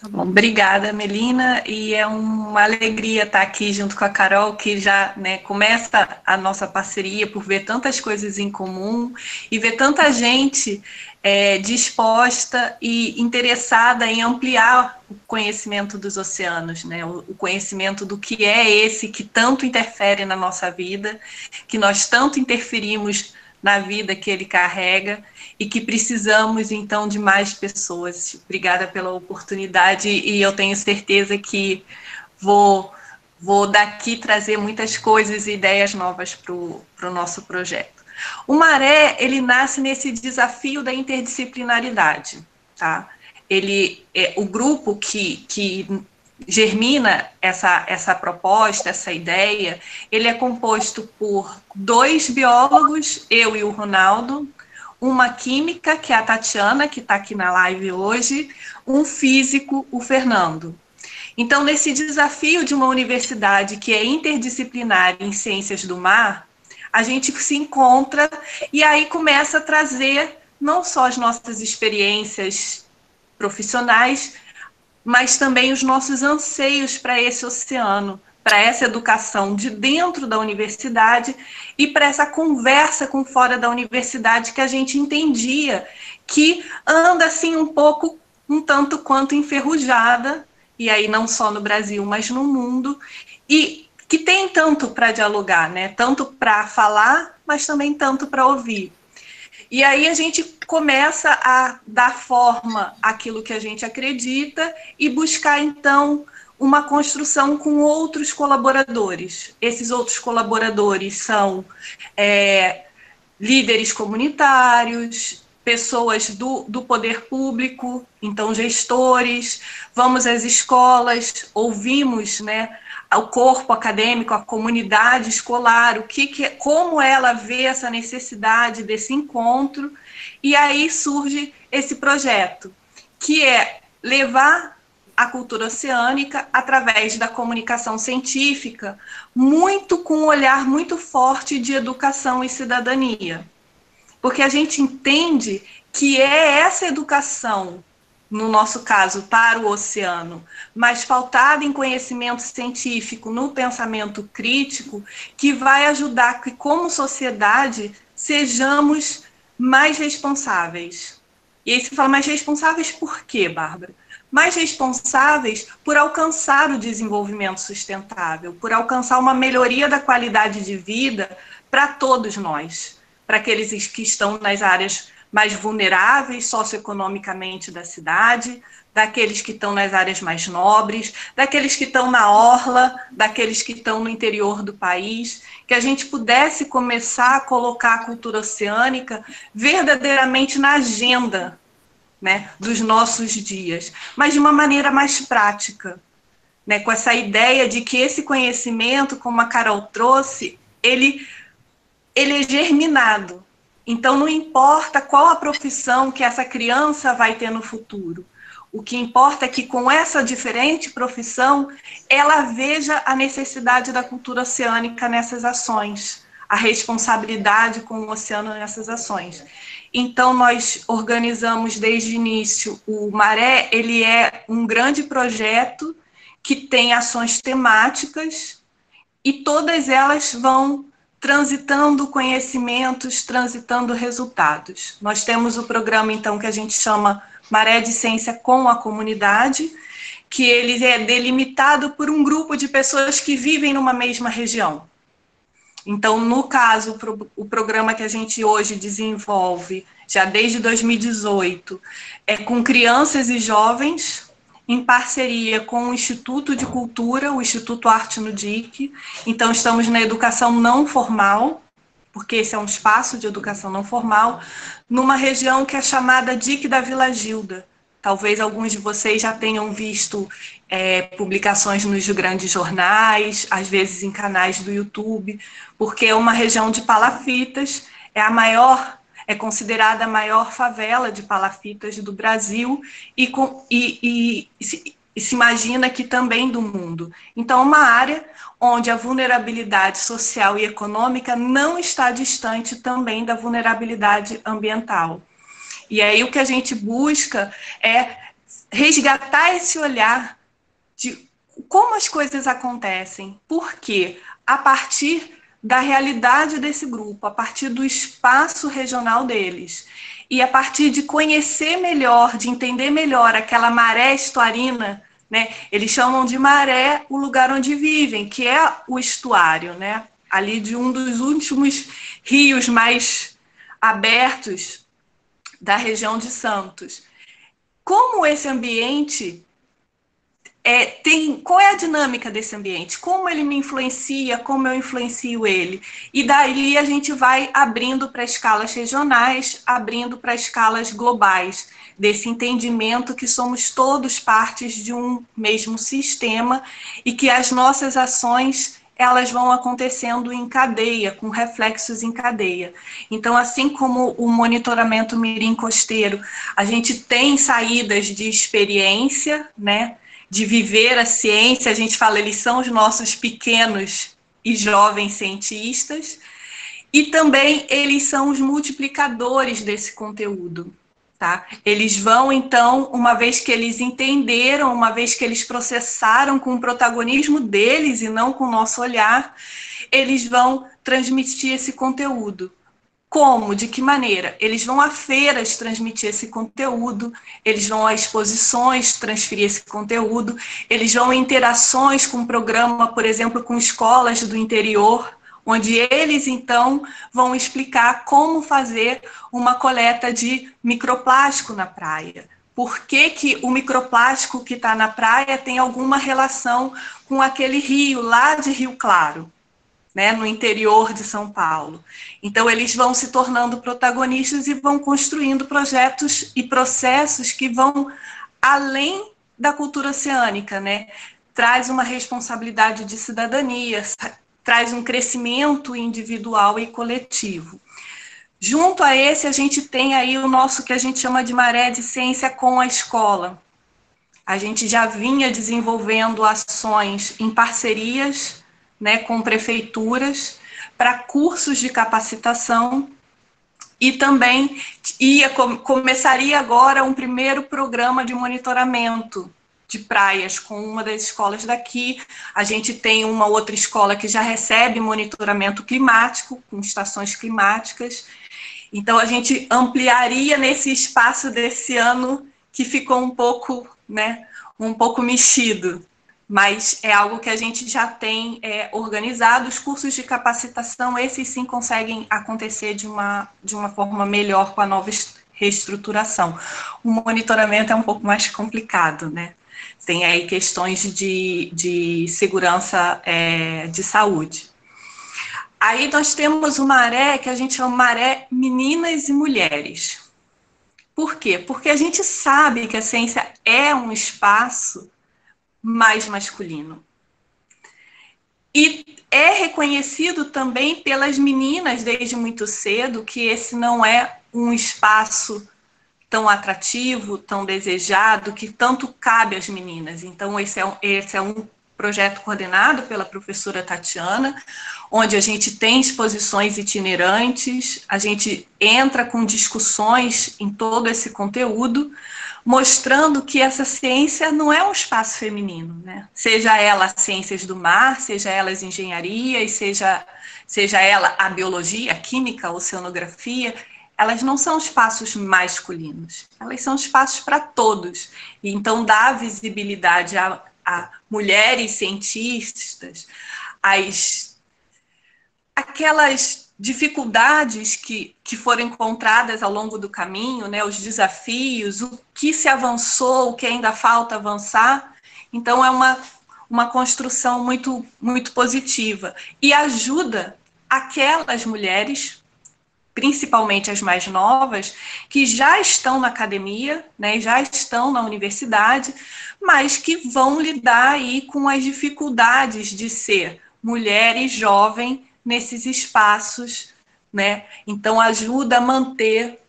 Tá bom, obrigada, Melina, e é uma alegria estar aqui junto com a Carol, que já, né, começa a nossa parceria por ver tantas coisas em comum e ver tanta gente disposta e interessada em ampliar o conhecimento dos oceanos, né, o conhecimento do que é esse que tanto interfere na nossa vida, que nós tanto interferimos na vida que ele carrega e que precisamos, então, de mais pessoas. Obrigada pela oportunidade e eu tenho certeza que vou daqui trazer muitas coisas e ideias novas para o nosso projeto. O Maré, ele nasce nesse desafio da interdisciplinaridade, tá? O grupo que germina essa proposta, essa ideia, ele é composto por 2 biólogos, eu e o Ronaldo, uma química, que é a Tatiana, que está aqui na live hoje, um físico, o Fernando. Então, nesse desafio de uma universidade que é interdisciplinar em ciências do mar, a gente se encontra e aí começa a trazer não só as nossas experiências profissionais, mas também os nossos anseios para esse oceano, para essa educação de dentro da universidade e para essa conversa com fora da universidade que a gente entendia que anda assim um tanto quanto enferrujada, e aí não só no Brasil, mas no mundo, e que tem tanto para dialogar, né? Tanto para falar, mas também tanto para ouvir. E aí a gente começa a dar forma àquilo que a gente acredita e buscar, então, uma construção com outros colaboradores. Esses outros colaboradores são líderes comunitários, pessoas do poder público, então gestores, vamos às escolas, ouvimos, né, o corpo acadêmico, a comunidade escolar, como ela vê essa necessidade desse encontro, e aí surge esse projeto, que é levar a cultura oceânica através da comunicação científica, muito com um olhar muito forte de educação e cidadania. Porque a gente entende que é essa educação, no nosso caso, para o oceano, mas pautada em conhecimento científico, no pensamento crítico, que vai ajudar que, como sociedade, sejamos mais responsáveis. E aí você fala, mais responsáveis por quê, Bárbara? Mais responsáveis por alcançar o desenvolvimento sustentável, por alcançar uma melhoria da qualidade de vida para todos nós, para aqueles que estão nas áreas mais vulneráveis socioeconomicamente da cidade, daqueles que estão nas áreas mais nobres, daqueles que estão na orla, daqueles que estão no interior do país, que a gente pudesse começar a colocar a cultura oceânica verdadeiramente na agenda, né, dos nossos dias, mas de uma maneira mais prática, né, com essa ideia de que esse conhecimento, como a Carol trouxe, ele é germinado. Então, não importa qual a profissão que essa criança vai ter no futuro. O que importa é que, com essa diferente profissão, ela veja a necessidade da cultura oceânica nessas ações, a responsabilidade com o oceano nessas ações. Então, nós organizamos desde o início o Maré, ele é um grande projeto que tem ações temáticas e todas elas vão transitando conhecimentos, transitando resultados. Nós temos o programa, então, que a gente chama Maré de Ciência com a Comunidade, que ele é delimitado por um grupo de pessoas que vivem numa mesma região. Então, no caso, o programa que a gente hoje desenvolve, já desde 2018, é com crianças e jovens, em parceria com o Instituto de Cultura, o Instituto Arte no DIC. Então, estamos na educação não formal, porque esse é um espaço de educação não formal, numa região que é chamada DIC da Vila Gilda. Talvez alguns de vocês já tenham visto publicações nos grandes jornais, às vezes em canais do YouTube, porque é uma região de palafitas, é considerada a maior favela de palafitas do Brasil e se imagina que também do mundo. Então, é uma área onde a vulnerabilidade social e econômica não está distante também da vulnerabilidade ambiental. E aí o que a gente busca é resgatar esse olhar de como as coisas acontecem, por quê? A partir da realidade desse grupo, a partir do espaço regional deles, e a partir de conhecer melhor, de entender melhor aquela maré estuarina, né? Eles chamam de maré o lugar onde vivem, que é o estuário, né? Ali de um dos últimos rios mais abertos da região de Santos. Como esse ambiente qual é a dinâmica desse ambiente? Como ele me influencia, como eu influencio ele? E daí a gente vai abrindo para escalas regionais, abrindo para escalas globais, desse entendimento que somos todos partes de um mesmo sistema e que as nossas ações elas vão acontecendo em cadeia, com reflexos em cadeia. Então, assim como o monitoramento mirim costeiro, a gente tem saídas de experiência, né, de viver a ciência, a gente fala, eles são os nossos pequenos e jovens cientistas, e também eles são os multiplicadores desse conteúdo. Tá? Eles vão, então, uma vez que eles entenderam, uma vez que eles processaram com o protagonismo deles e não com o nosso olhar, eles vão transmitir esse conteúdo. Como? De que maneira? Eles vão a feiras transmitir esse conteúdo, eles vão a exposições transferir esse conteúdo, eles vão a interações com o programa, por exemplo, com escolas do interior, onde eles, então, vão explicar como fazer uma coleta de microplástico na praia. Por que o microplástico que está na praia tem alguma relação com aquele rio lá de Rio Claro, né, no interior de São Paulo. Então, eles vão se tornando protagonistas e vão construindo projetos e processos que vão além da cultura oceânica, né? Traz uma responsabilidade de cidadania, traz um crescimento individual e coletivo. Junto a esse, a gente tem aí o nosso que a gente chama de Maré de Ciência com a Escola. A gente já vinha desenvolvendo ações em parcerias, né, com prefeituras, para cursos de capacitação, e também começaria agora um primeiro programa de monitoramento de praias com uma das escolas daqui. A gente tem uma outra escola que já recebe monitoramento climático, com estações climáticas. Então, a gente ampliaria nesse espaço desse ano que ficou um pouco mexido, mas é algo que a gente já tem organizado. Os cursos de capacitação, esses sim conseguem acontecer de uma forma melhor com a nova reestruturação. O monitoramento é um pouco mais complicado, né? Tem aí questões de segurança de saúde. Aí nós temos uma maré que a gente chama maré meninas e mulheres. Por quê? Porque a gente sabe que a ciência é um espaço mais masculino. E é reconhecido também pelas meninas desde muito cedo que esse não é um espaço tão atrativo, tão desejado, que tanto cabe às meninas. Então, esse é um projeto coordenado pela professora Tatiana, onde a gente tem exposições itinerantes, a gente entra com discussões em todo esse conteúdo, mostrando que essa ciência não é um espaço feminino, né? Seja ela ciências do mar, seja ela as engenharias, seja ela a biologia, a química, a oceanografia, elas não são espaços masculinos, elas são espaços para todos. E então dá visibilidade a mulheres cientistas, aquelas dificuldades que foram encontradas ao longo do caminho, né, os desafios, o que se avançou, o que ainda falta avançar. Então, é uma construção muito, muito positiva e ajuda aquelas mulheres, principalmente as mais novas, que já estão na academia, né, já estão na universidade, mas que vão lidar aí com as dificuldades de ser mulher e jovem nesses espaços, né? Então ajuda a manter,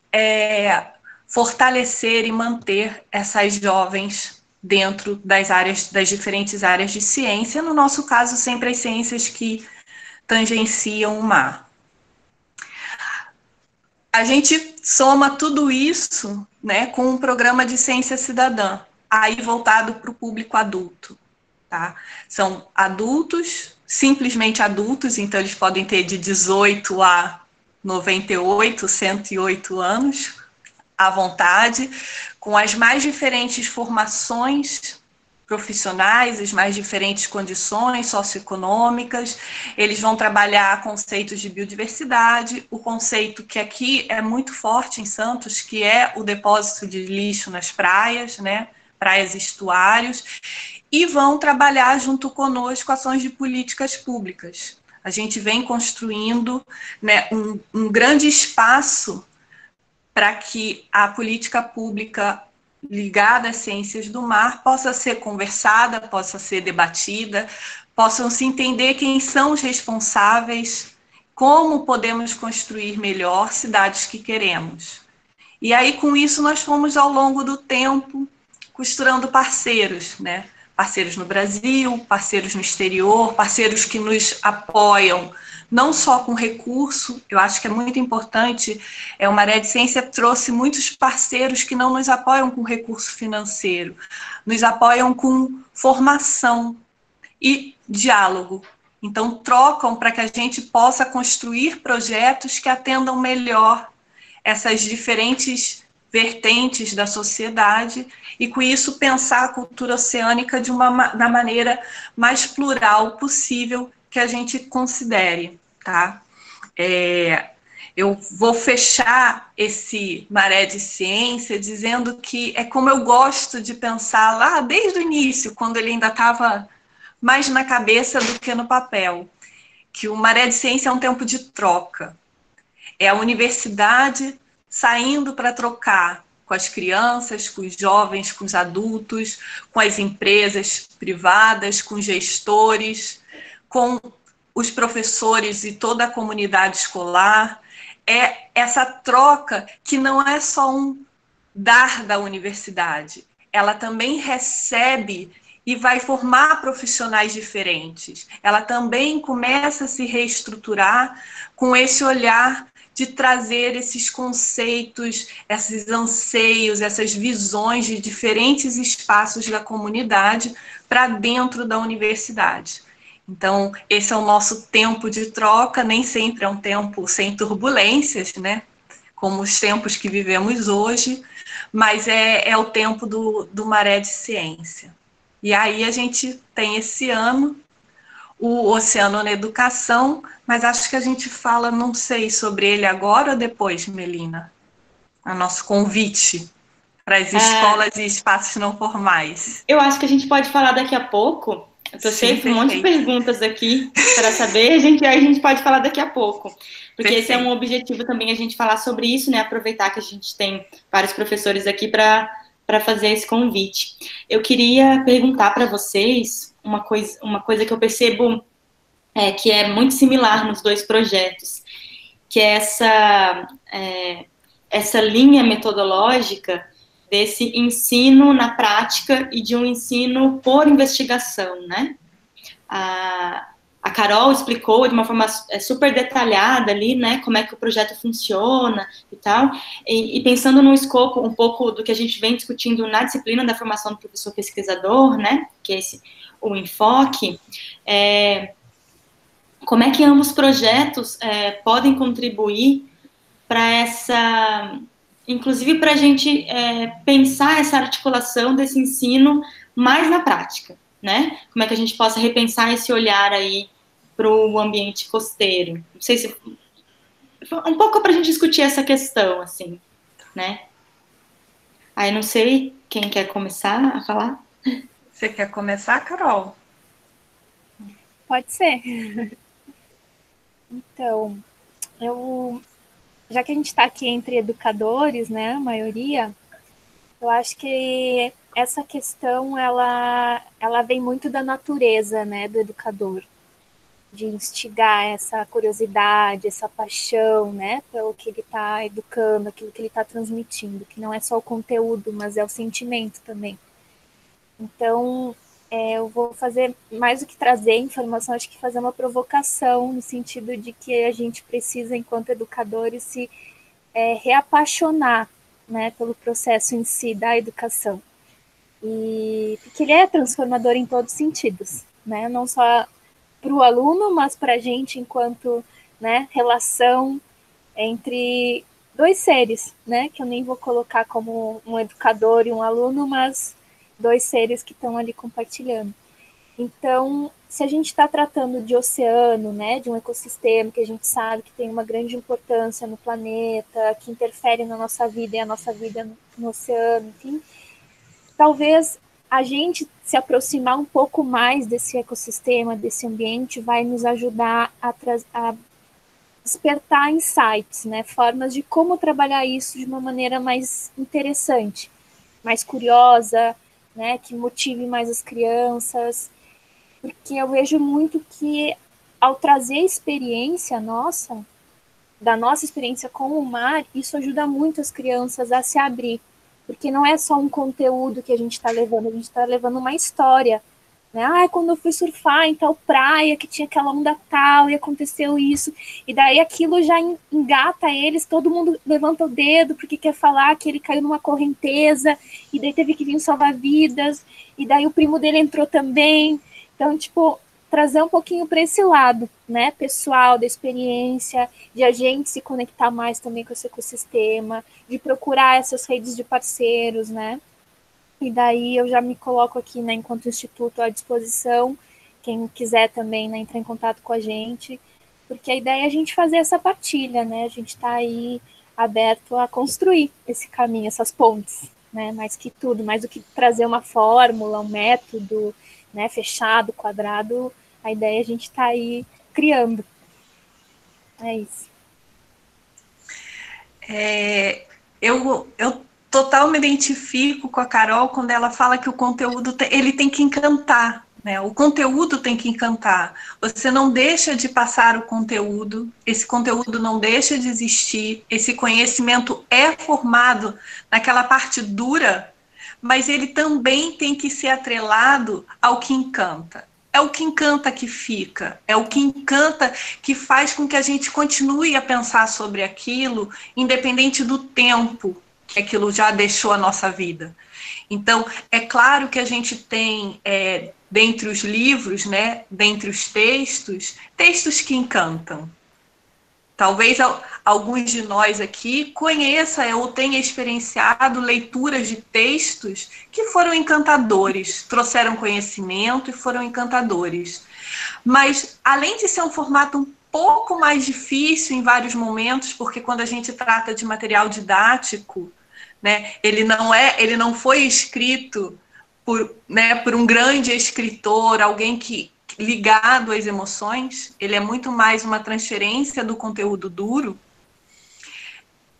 fortalecer e manter essas jovens dentro das diferentes áreas de ciência, no nosso caso sempre as ciências que tangenciam o mar. A gente soma tudo isso, né, com um programa de ciência cidadã, aí voltado para o público adulto. Tá? São adultos, simplesmente adultos, então eles podem ter de 18 a 98, 108 anos, à vontade, com as mais diferentes formações profissionais, as mais diferentes condições socioeconômicas. Eles vão trabalhar conceitos de biodiversidade, o conceito que aqui é muito forte em Santos, que é o depósito de lixo nas praias, né? Praias e estuários, e vão trabalhar junto conosco ações de políticas públicas. A gente vem construindo, né, um grande espaço para que a política pública ligada às ciências do mar possa ser conversada, possa ser debatida, possam se entender quem são os responsáveis, como podemos construir melhor cidades que queremos. E aí, com isso, nós fomos, ao longo do tempo, costurando parceiros, né? Parceiros no Brasil, parceiros no exterior, parceiros que nos apoiam, não só com recurso. Eu acho que é muito importante, o Maré de Ciência trouxe muitos parceiros que não nos apoiam com recurso financeiro, nos apoiam com formação e diálogo. Então, trocam para que a gente possa construir projetos que atendam melhor essas diferentes vertentes da sociedade e, com isso, pensar a cultura oceânica da maneira mais plural possível que a gente considere, tá? Eu vou fechar esse Maré de Ciência dizendo que é como eu gosto de pensar lá desde o início, quando ele ainda estava mais na cabeça do que no papel, que o Maré de Ciência é um tempo de troca. É a universidade saindo para trocar com as crianças, com os jovens, com os adultos, com as empresas privadas, com os gestores, com os professores e toda a comunidade escolar. É essa troca que não é só um dar da universidade, ela também recebe e vai formar profissionais diferentes. Ela também começa a se reestruturar com esse olhar de trazer esses conceitos, esses anseios, essas visões de diferentes espaços da comunidade para dentro da universidade. Então, esse é o nosso tempo de troca, nem sempre é um tempo sem turbulências, né? Como os tempos que vivemos hoje, mas é o tempo do Maré de Ciência. E aí a gente tem esse ano o Oceano na Educação, mas acho que a gente fala, não sei, sobre ele agora ou depois, Melina? O nosso convite para as escolas e espaços não formais.
Eu acho que a gente pode falar daqui a pouco. Eu estou cheio de um monte de perguntas aqui para saber, a gente pode falar daqui a pouco. Porque perfeito. Esse é um objetivo também, a gente falar sobre isso, né? Aproveitar que a gente tem vários professores aqui para fazer esse convite. Eu queria perguntar para vocês uma coisa que eu percebo que é muito similar nos dois projetos, que é essa linha metodológica desse ensino na prática e de um ensino por investigação, né? A Carol explicou de uma forma super detalhada ali, né, como é que o projeto funciona e tal, e pensando no escopo um pouco do que a gente vem discutindo na disciplina da formação do professor pesquisador, né, que é o enfoque, como é que ambos os projetos podem contribuir para inclusive para a gente pensar essa articulação desse ensino mais na prática, né? Como é que a gente possa repensar esse olhar aí para o ambiente costeiro. Não sei se... Um pouco para a gente discutir essa questão, assim, né? Aí não sei quem quer começar a falar.
Você quer começar, Carol?
Pode ser. Então, já que a gente está aqui entre educadores, né, a maioria, eu acho que essa questão, ela vem muito da natureza, né, do educador, de instigar essa curiosidade, essa paixão, né, pelo que ele está educando, aquilo que ele está transmitindo, que não é só o conteúdo, mas é o sentimento também. Então, eu vou fazer, mais do que trazer informação, acho que fazer uma provocação, no sentido de que a gente precisa, enquanto educadores, se reapaixonar, né, pelo processo em si da educação. E porque ele é transformador em todos os sentidos, né, não só para o aluno, mas para a gente enquanto, né, relação entre dois seres, né, que eu nem vou colocar como um educador e um aluno, mas dois seres que estão ali compartilhando. Então, se a gente está tratando de oceano, né, de um ecossistema que a gente sabe que tem uma grande importância no planeta, que interfere na nossa vida e a nossa vida no oceano, enfim, talvez a gente se aproximar um pouco mais desse ecossistema, desse ambiente, vai nos ajudar a despertar insights, né, formas de como trabalhar isso de uma maneira mais interessante, mais curiosa, né, que motive mais as crianças, porque eu vejo muito que ao trazer a experiência nossa, da nossa experiência com o mar, isso ajuda muito as crianças a se abrir, porque não é só um conteúdo que a gente está levando, a gente está levando uma história, né? Ah, quando eu fui surfar em tal praia que tinha aquela onda tal e aconteceu isso, e daí aquilo já engata eles, todo mundo levanta o dedo porque quer falar que ele caiu numa correnteza e daí teve que vir um salva-vidas e daí o primo dele entrou também. Então, tipo, trazer um pouquinho para esse lado, né, pessoal, da experiência, de a gente se conectar mais também com esse ecossistema, de procurar essas redes de parceiros, né. E daí eu já me coloco aqui, né, enquanto instituto à disposição, quem quiser também, né, entrar em contato com a gente, porque a ideia é a gente fazer essa partilha, né, a gente está aí aberto a construir esse caminho, essas pontes, né, mais que tudo, mais do que trazer uma fórmula, um método, né, fechado, quadrado, a ideia é a gente está aí criando. É isso.
Eu total me identifico com a Carol quando ela fala que o conteúdo ele tem que encantar, né? O conteúdo tem que encantar. Você não deixa de passar o conteúdo, esse conteúdo não deixa de existir, esse conhecimento é formado naquela parte dura, mas ele também tem que ser atrelado ao que encanta. É o que encanta que fica, é o que encanta que faz com que a gente continue a pensar sobre aquilo, independente do tempo que aquilo já deixou a nossa vida. Então, é claro que a gente tem, dentre os livros, né, dentre os textos que encantam. Talvez alguns de nós aqui conheçam ou tenham experienciado leituras de textos que foram encantadores, trouxeram conhecimento e foram encantadores. Mas, além de ser um formato um pouco mais difícil em vários momentos, porque quando a gente trata de material didático, né, ele não foi escrito por um grande escritor, alguém ligado às emoções, ele é muito mais uma transferência do conteúdo duro.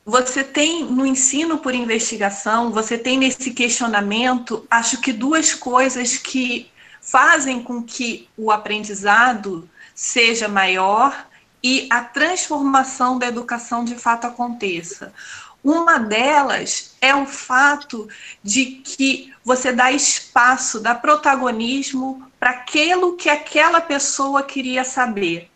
Você tem no ensino por investigação, você tem nesse questionamento, acho que duas coisas que fazem com que o aprendizado seja maior e a transformação da educação de fato aconteça. Uma delas é o fato de que você dá espaço, dá protagonismo para aquilo que aquela pessoa queria saber.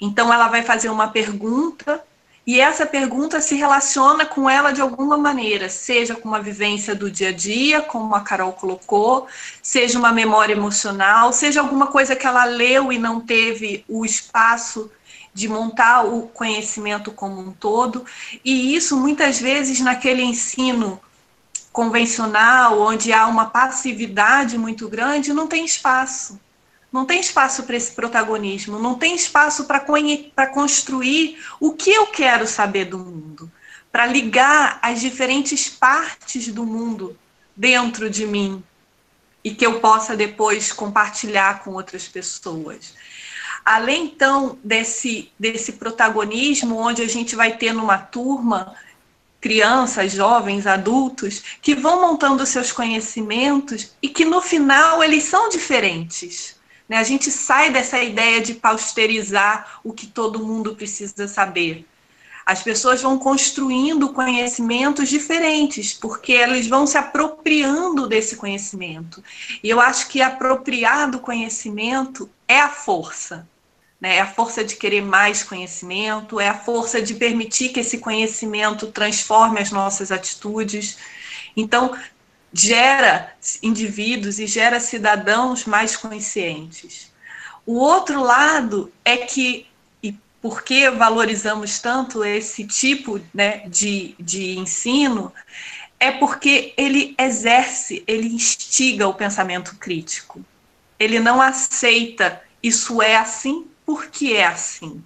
Então, ela vai fazer uma pergunta e essa pergunta se relaciona com ela de alguma maneira, seja com uma vivência do dia a dia, como a Carol colocou, seja uma memória emocional, seja alguma coisa que ela leu e não teve o espaço de montar o conhecimento como um todo. E isso, muitas vezes, naquele ensino convencional, onde há uma passividade muito grande, não tem espaço. Não tem espaço para esse protagonismo, não tem espaço para construir o que eu quero saber do mundo, para ligar as diferentes partes do mundo dentro de mim e que eu possa depois compartilhar com outras pessoas. Além, então, desse protagonismo, onde a gente vai ter numa turma crianças, jovens, adultos, que vão montando seus conhecimentos e que, no final, eles são diferentes. A gente sai dessa ideia de pausterizar o que todo mundo precisa saber. As pessoas vão construindo conhecimentos diferentes, porque elas vão se apropriando desse conhecimento. E eu acho que apropriar do conhecimento é a força. É a força de querer mais conhecimento, é a força de permitir que esse conhecimento transforme as nossas atitudes. Então, gera indivíduos e gera cidadãos mais conscientes. O outro lado é que, e por que valorizamos tanto esse tipo, né, de ensino, é porque ele exerce, ele instiga o pensamento crítico. Ele não aceita isso é assim porque é assim.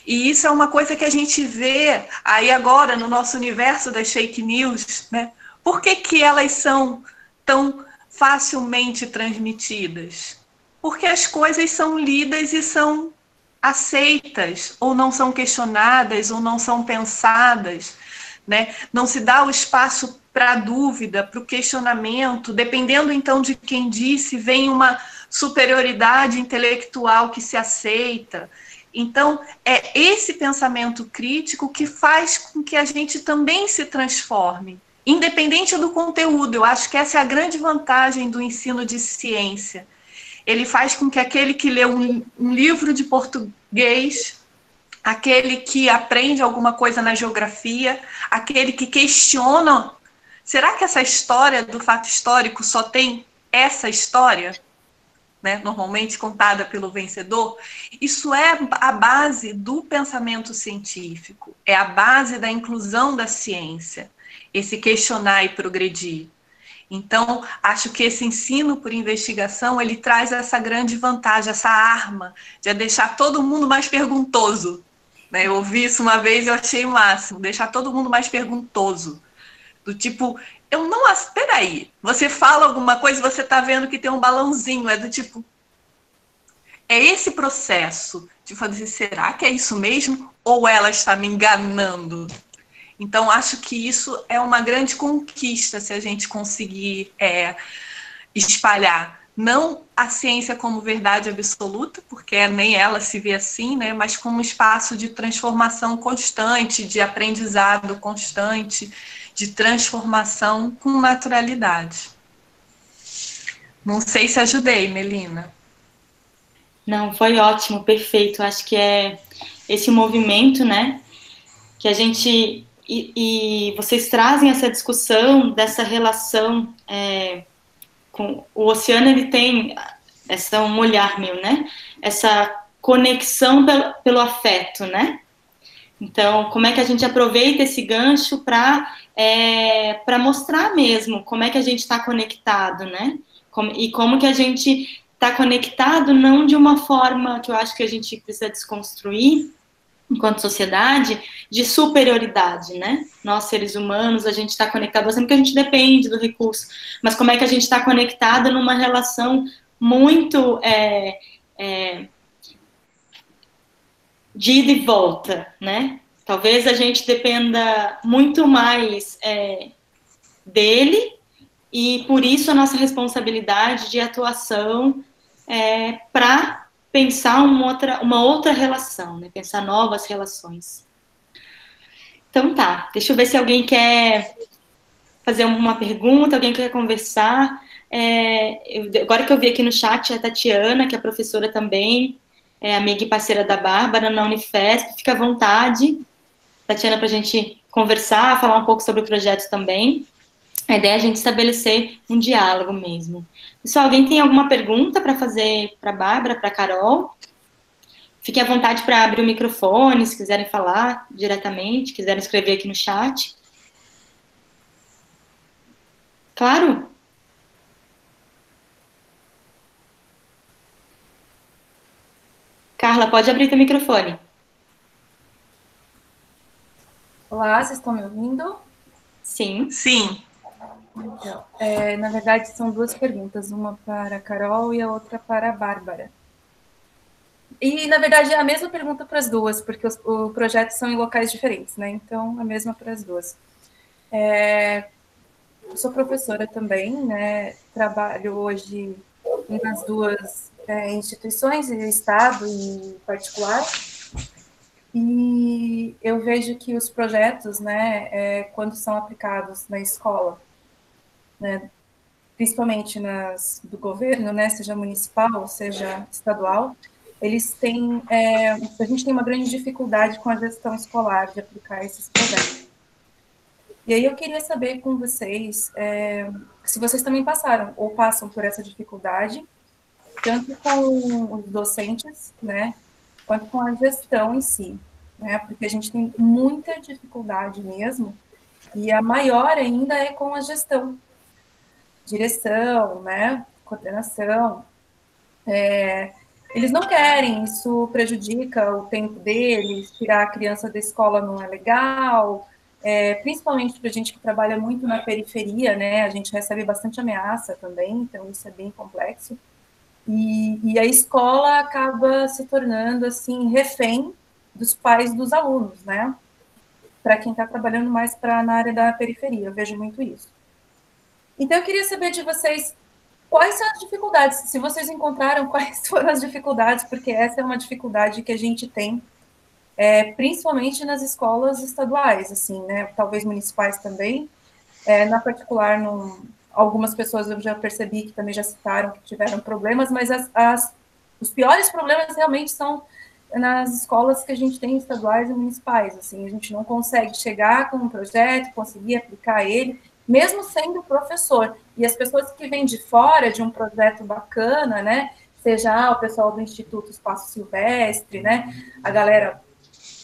E isso é uma coisa que a gente vê aí agora no nosso universo das fake news, né? Por que elas são tão facilmente transmitidas? Porque as coisas são lidas e são aceitas, ou não são questionadas, ou não são pensadas, né? Não se dá o espaço para a dúvida, para o questionamento. Dependendo, então, de quem disse, vem uma superioridade intelectual que se aceita. Então, é esse pensamento crítico que faz com que a gente também se transforme, independente do conteúdo. Eu acho que essa é a grande vantagem do ensino de ciência. Ele faz com que aquele que lê um livro de português, aquele que aprende alguma coisa na geografia, aquele que questiona, será que essa história do fato histórico só tem essa história? Né, normalmente contada pelo vencedor, isso é a base do pensamento científico, é a base da inclusão da ciência, esse questionar e progredir. Então, acho que esse ensino por investigação, ele traz essa grande vantagem, essa arma de deixar todo mundo mais perguntoso. Né? Eu ouvi isso uma vez e eu achei o máximo, deixar todo mundo mais perguntoso. Do tipo, eu não... Espera aí, você fala alguma coisa e você está vendo que tem um balãozinho, é do tipo... É esse processo de fazer, será que é isso mesmo? Ou ela está me enganando? Então, acho que isso é uma grande conquista se a gente conseguir espalhar. Não a ciência como verdade absoluta, porque nem ela se vê assim, né? Mas como um espaço de transformação constante, de aprendizado constante, de transformação com naturalidade. Não sei se ajudei, Melina.
Não, foi ótimo, perfeito. Acho que é esse movimento, né? Que a gente... E vocês trazem essa discussão dessa relação com... O oceano, ele tem essa, um olhar meu, né? Essa conexão pelo afeto, né? Então, como é que a gente aproveita esse gancho para mostrar mesmo como é que a gente está conectado, né? E como que a gente está conectado não de uma forma que eu acho que a gente precisa desconstruir enquanto sociedade, de superioridade, né? Nós, seres humanos, a gente está conectado, sempre que a gente depende do recurso, mas como é que a gente está conectado numa relação muito de ida e volta, né? Talvez a gente dependa muito mais dele, e por isso a nossa responsabilidade de atuação para pensar uma outra relação, né? Pensar novas relações. Então tá, deixa eu ver se alguém quer fazer uma pergunta, alguém quer conversar. Agora que eu vi aqui no chat a Tatiana, que é professora também, amiga e parceira da Bárbara na Unifesp, fica à vontade, Tatiana, para a gente conversar, falar um pouco sobre o projeto também. A ideia é a gente estabelecer um diálogo mesmo. Pessoal, alguém tem alguma pergunta para fazer para a Bárbara, para a Carol? Fique à vontade para abrir o microfone, se quiserem falar diretamente, quiserem escrever aqui no chat. Claro? Carla, pode abrir teu microfone.
Olá, vocês estão me ouvindo?
Sim.
Sim.
Então, na verdade, são duas perguntas, uma para a Carol e a outra para a Bárbara. E, na verdade, é a mesma pergunta para as duas, porque os projetos são em locais diferentes, né? Então, a mesma para as duas. Eu sou professora também, né? Trabalho hoje nas duas instituições, Estado e particular. E eu vejo que os projetos, né, quando são aplicados na escola, né, principalmente do governo, né, seja municipal, seja estadual, eles têm, a gente tem uma grande dificuldade com a gestão escolar de aplicar esses projetos. E aí eu queria saber com vocês se vocês também passaram ou passam por essa dificuldade, tanto com os docentes, né, quanto com a gestão em si, né, porque a gente tem muita dificuldade mesmo, e a maior ainda é com a gestão, direção, né, coordenação. Eles não querem, isso prejudica o tempo deles, tirar a criança da escola não é legal, principalmente para a gente que trabalha muito na periferia, né, a gente recebe bastante ameaça também, então isso é bem complexo. E a escola acaba se tornando, assim, refém dos pais dos alunos, né? Para quem está trabalhando mais na área da periferia, eu vejo muito isso. Então, eu queria saber de vocês quais são as dificuldades, se vocês encontraram quais foram as dificuldades, porque essa é uma dificuldade que a gente tem, principalmente nas escolas estaduais, assim, né? Talvez municipais também. Na particular, algumas pessoas eu já percebi que também já citaram que tiveram problemas, mas os piores problemas realmente são nas escolas que a gente tem estaduais e municipais, assim, a gente não consegue chegar com um projeto, conseguir aplicar ele, mesmo sendo professor, e as pessoas que vêm de fora de um projeto bacana, né, seja o pessoal do Instituto Espaço Silvestre, né, a galera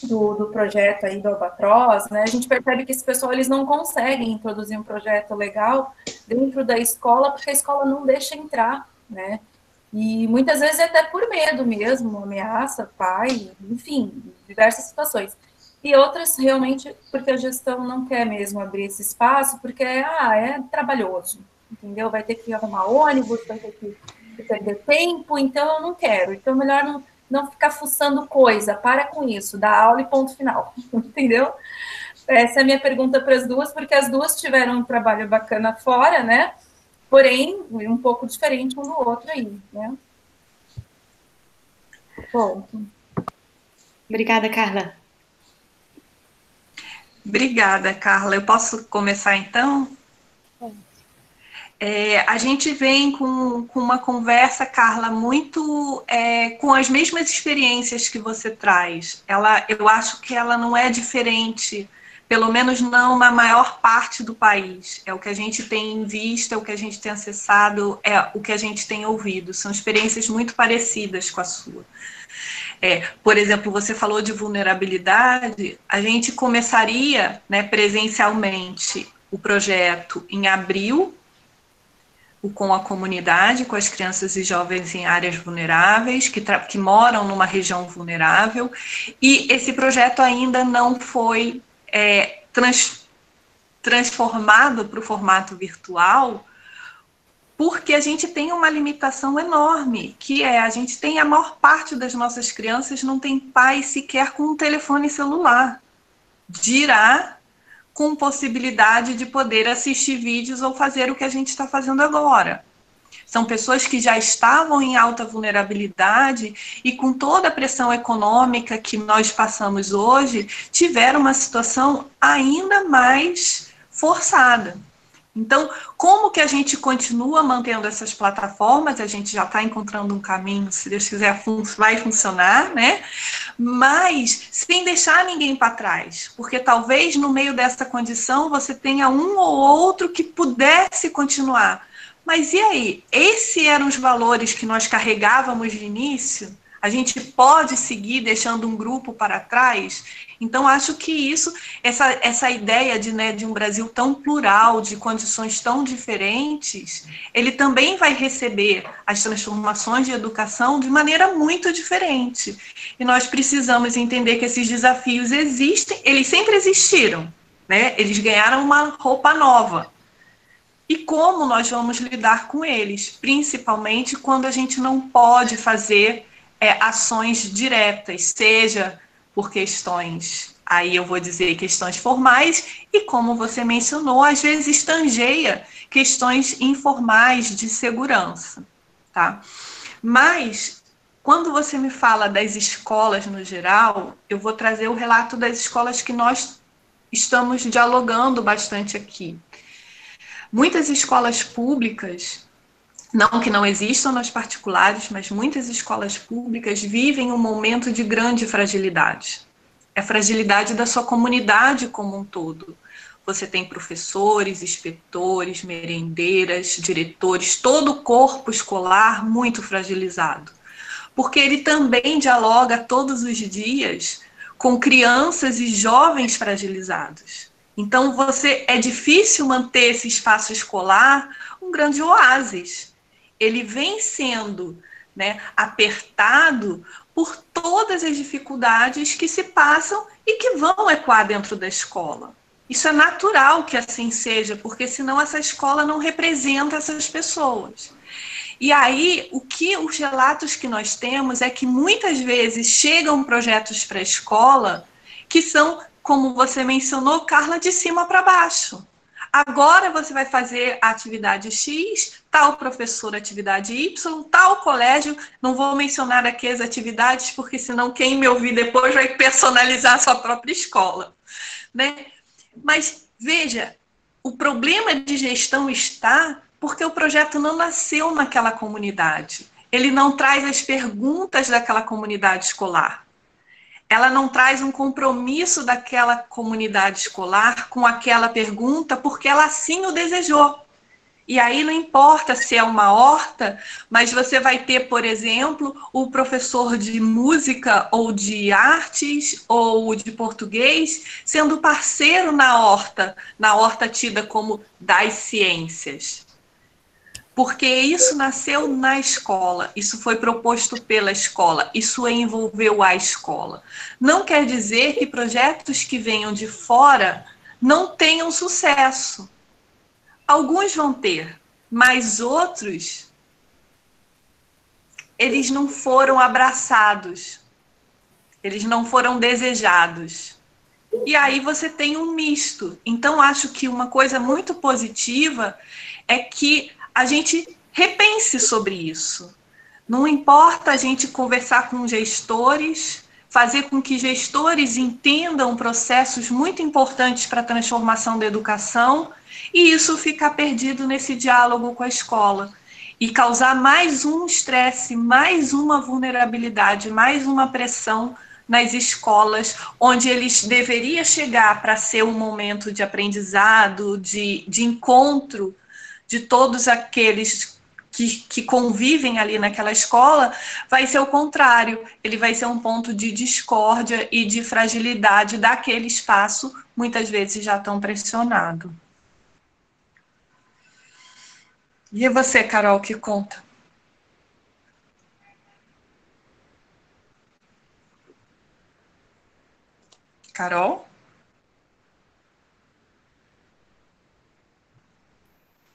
do projeto aí do Albatroz, né, a gente percebe que esse pessoal, eles não conseguem introduzir um projeto legal dentro da escola, porque a escola não deixa entrar, né, e muitas vezes é até por medo mesmo, ameaça, pai, enfim, diversas situações. E outras realmente porque a gestão não quer mesmo abrir esse espaço, porque é trabalhoso, entendeu? Vai ter que arrumar ônibus, vai ter que perder tempo, então eu não quero. Então, melhor não ficar fuçando coisa, para com isso, dá aula e ponto final, entendeu? Essa é a minha pergunta para as duas, porque as duas tiveram um trabalho bacana fora, né? Porém, um pouco diferente um do outro aí, né? Bom.
Obrigada, Carla.
Obrigada, Carla. Eu posso começar, então? A gente vem com uma conversa, Carla, muito com as mesmas experiências que você traz. Eu acho que ela não é diferente, pelo menos não na maior parte do país. É o que a gente tem visto, é o que a gente tem acessado, é o que a gente tem ouvido. São experiências muito parecidas com a sua. Por exemplo, você falou de vulnerabilidade, a gente começaria, né, presencialmente o projeto em abril, com a comunidade, com as crianças e jovens em áreas vulneráveis, que moram numa região vulnerável, e esse projeto ainda não foi transformado para o formato virtual, porque a gente tem uma limitação enorme, que a gente tem a maior parte das nossas crianças não tem pai sequer com um telefone celular, dirá com possibilidade de poder assistir vídeos ou fazer o que a gente está fazendo agora. São pessoas que já estavam em alta vulnerabilidade e com toda a pressão econômica que nós passamos hoje, tiveram uma situação ainda mais forçada. Então, como que a gente continua mantendo essas plataformas? A gente já está encontrando um caminho, se Deus quiser, vai funcionar, né? Mas sem deixar ninguém para trás, porque talvez no meio dessa condição você tenha um ou outro que pudesse continuar. Mas e aí? Esses eram os valores que nós carregávamos de início? A gente pode seguir deixando um grupo para trás? Então, acho que isso, essa ideia de um Brasil tão plural, de condições tão diferentes, ele também vai receber as transformações de educação de maneira muito diferente. E nós precisamos entender que esses desafios existem, eles sempre existiram, né? Eles ganharam uma roupa nova. E como nós vamos lidar com eles, principalmente quando a gente não pode fazer ações diretas, seja por questões, aí eu vou dizer questões formais, e como você mencionou, às vezes estangeia questões informais de segurança, tá? Mas, quando você me fala das escolas no geral, eu vou trazer o relato das escolas que nós estamos dialogando bastante aqui. Muitas escolas públicas, não que não existam nas particulares, mas muitas escolas públicas vivem um momento de grande fragilidade. É a fragilidade da sua comunidade como um todo. Você tem professores, inspetores, merendeiras, diretores, todo o corpo escolar muito fragilizado. Porque ele também dialoga todos os dias com crianças e jovens fragilizados. Então, é difícil manter esse espaço escolar um grande oásis. Ele vem sendo, né, apertado por todas as dificuldades que se passam e que vão ecoar dentro da escola. Isso é natural que assim seja, porque senão essa escola não representa essas pessoas. E aí, os relatos que nós temos é que muitas vezes chegam projetos para a escola que são, como você mencionou, Carla, de cima para baixo. Agora você vai fazer a atividade X, tal professor atividade Y, tal colégio, não vou mencionar aqui as atividades, porque senão quem me ouvir depois vai personalizar a sua própria escola, né? Mas, veja, o problema de gestão está porque o projeto não nasceu naquela comunidade. Ele não traz as perguntas daquela comunidade escolar. Ela não traz um compromisso daquela comunidade escolar com aquela pergunta, porque ela assim o desejou. E aí não importa se é uma horta, mas você vai ter, por exemplo, o professor de música ou de artes ou de português sendo parceiro na horta tida como das ciências. Porque isso nasceu na escola, isso foi proposto pela escola, isso envolveu a escola. Não quer dizer que projetos que venham de fora não tenham sucesso. Alguns vão ter, mas outros, eles não foram abraçados, eles não foram desejados. E aí você tem um misto. Então, acho que uma coisa muito positiva é que a gente repense sobre isso. Não importa a gente conversar com gestores, fazer com que gestores entendam processos muito importantes para a transformação da educação, e isso ficar perdido nesse diálogo com a escola. E causar mais um estresse, mais uma vulnerabilidade, mais uma pressão nas escolas, onde eles deveriam chegar para ser um momento de aprendizado, de encontro de todos aqueles que convivem ali naquela escola, vai ser o contrário. Ele vai ser um ponto de discórdia e de fragilidade daquele espaço, muitas vezes já tão pressionado. E você, Carol, que conta? Carol?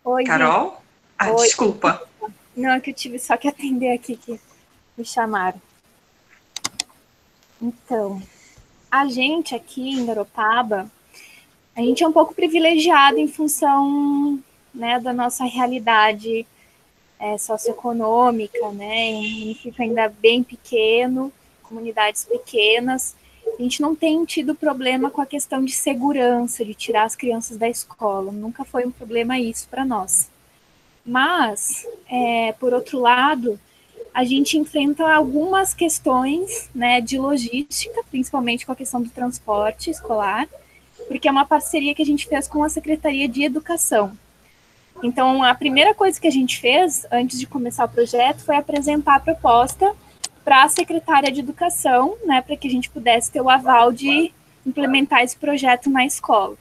Oi,
Carol? Ah,
Oi.
Desculpa.
Não, é que eu tive só que atender aqui que me chamaram. Então, a gente aqui em Garopaba, a gente é um pouco privilegiado em função, né, da nossa realidade socioeconômica, né, em um município ainda bem pequeno, comunidades pequenas, a gente não tem tido problema com a questão de segurança, de tirar as crianças da escola, nunca foi um problema isso para nós. Mas, por outro lado, a gente enfrenta algumas questões, né, de logística, principalmente com a questão do transporte escolar, porque é uma parceria que a gente fez com a Secretaria de Educação. Então, a primeira coisa que a gente fez, antes de começar o projeto, foi apresentar a proposta para a secretária de Educação, né, para que a gente pudesse ter o aval de implementar esse projeto na escola.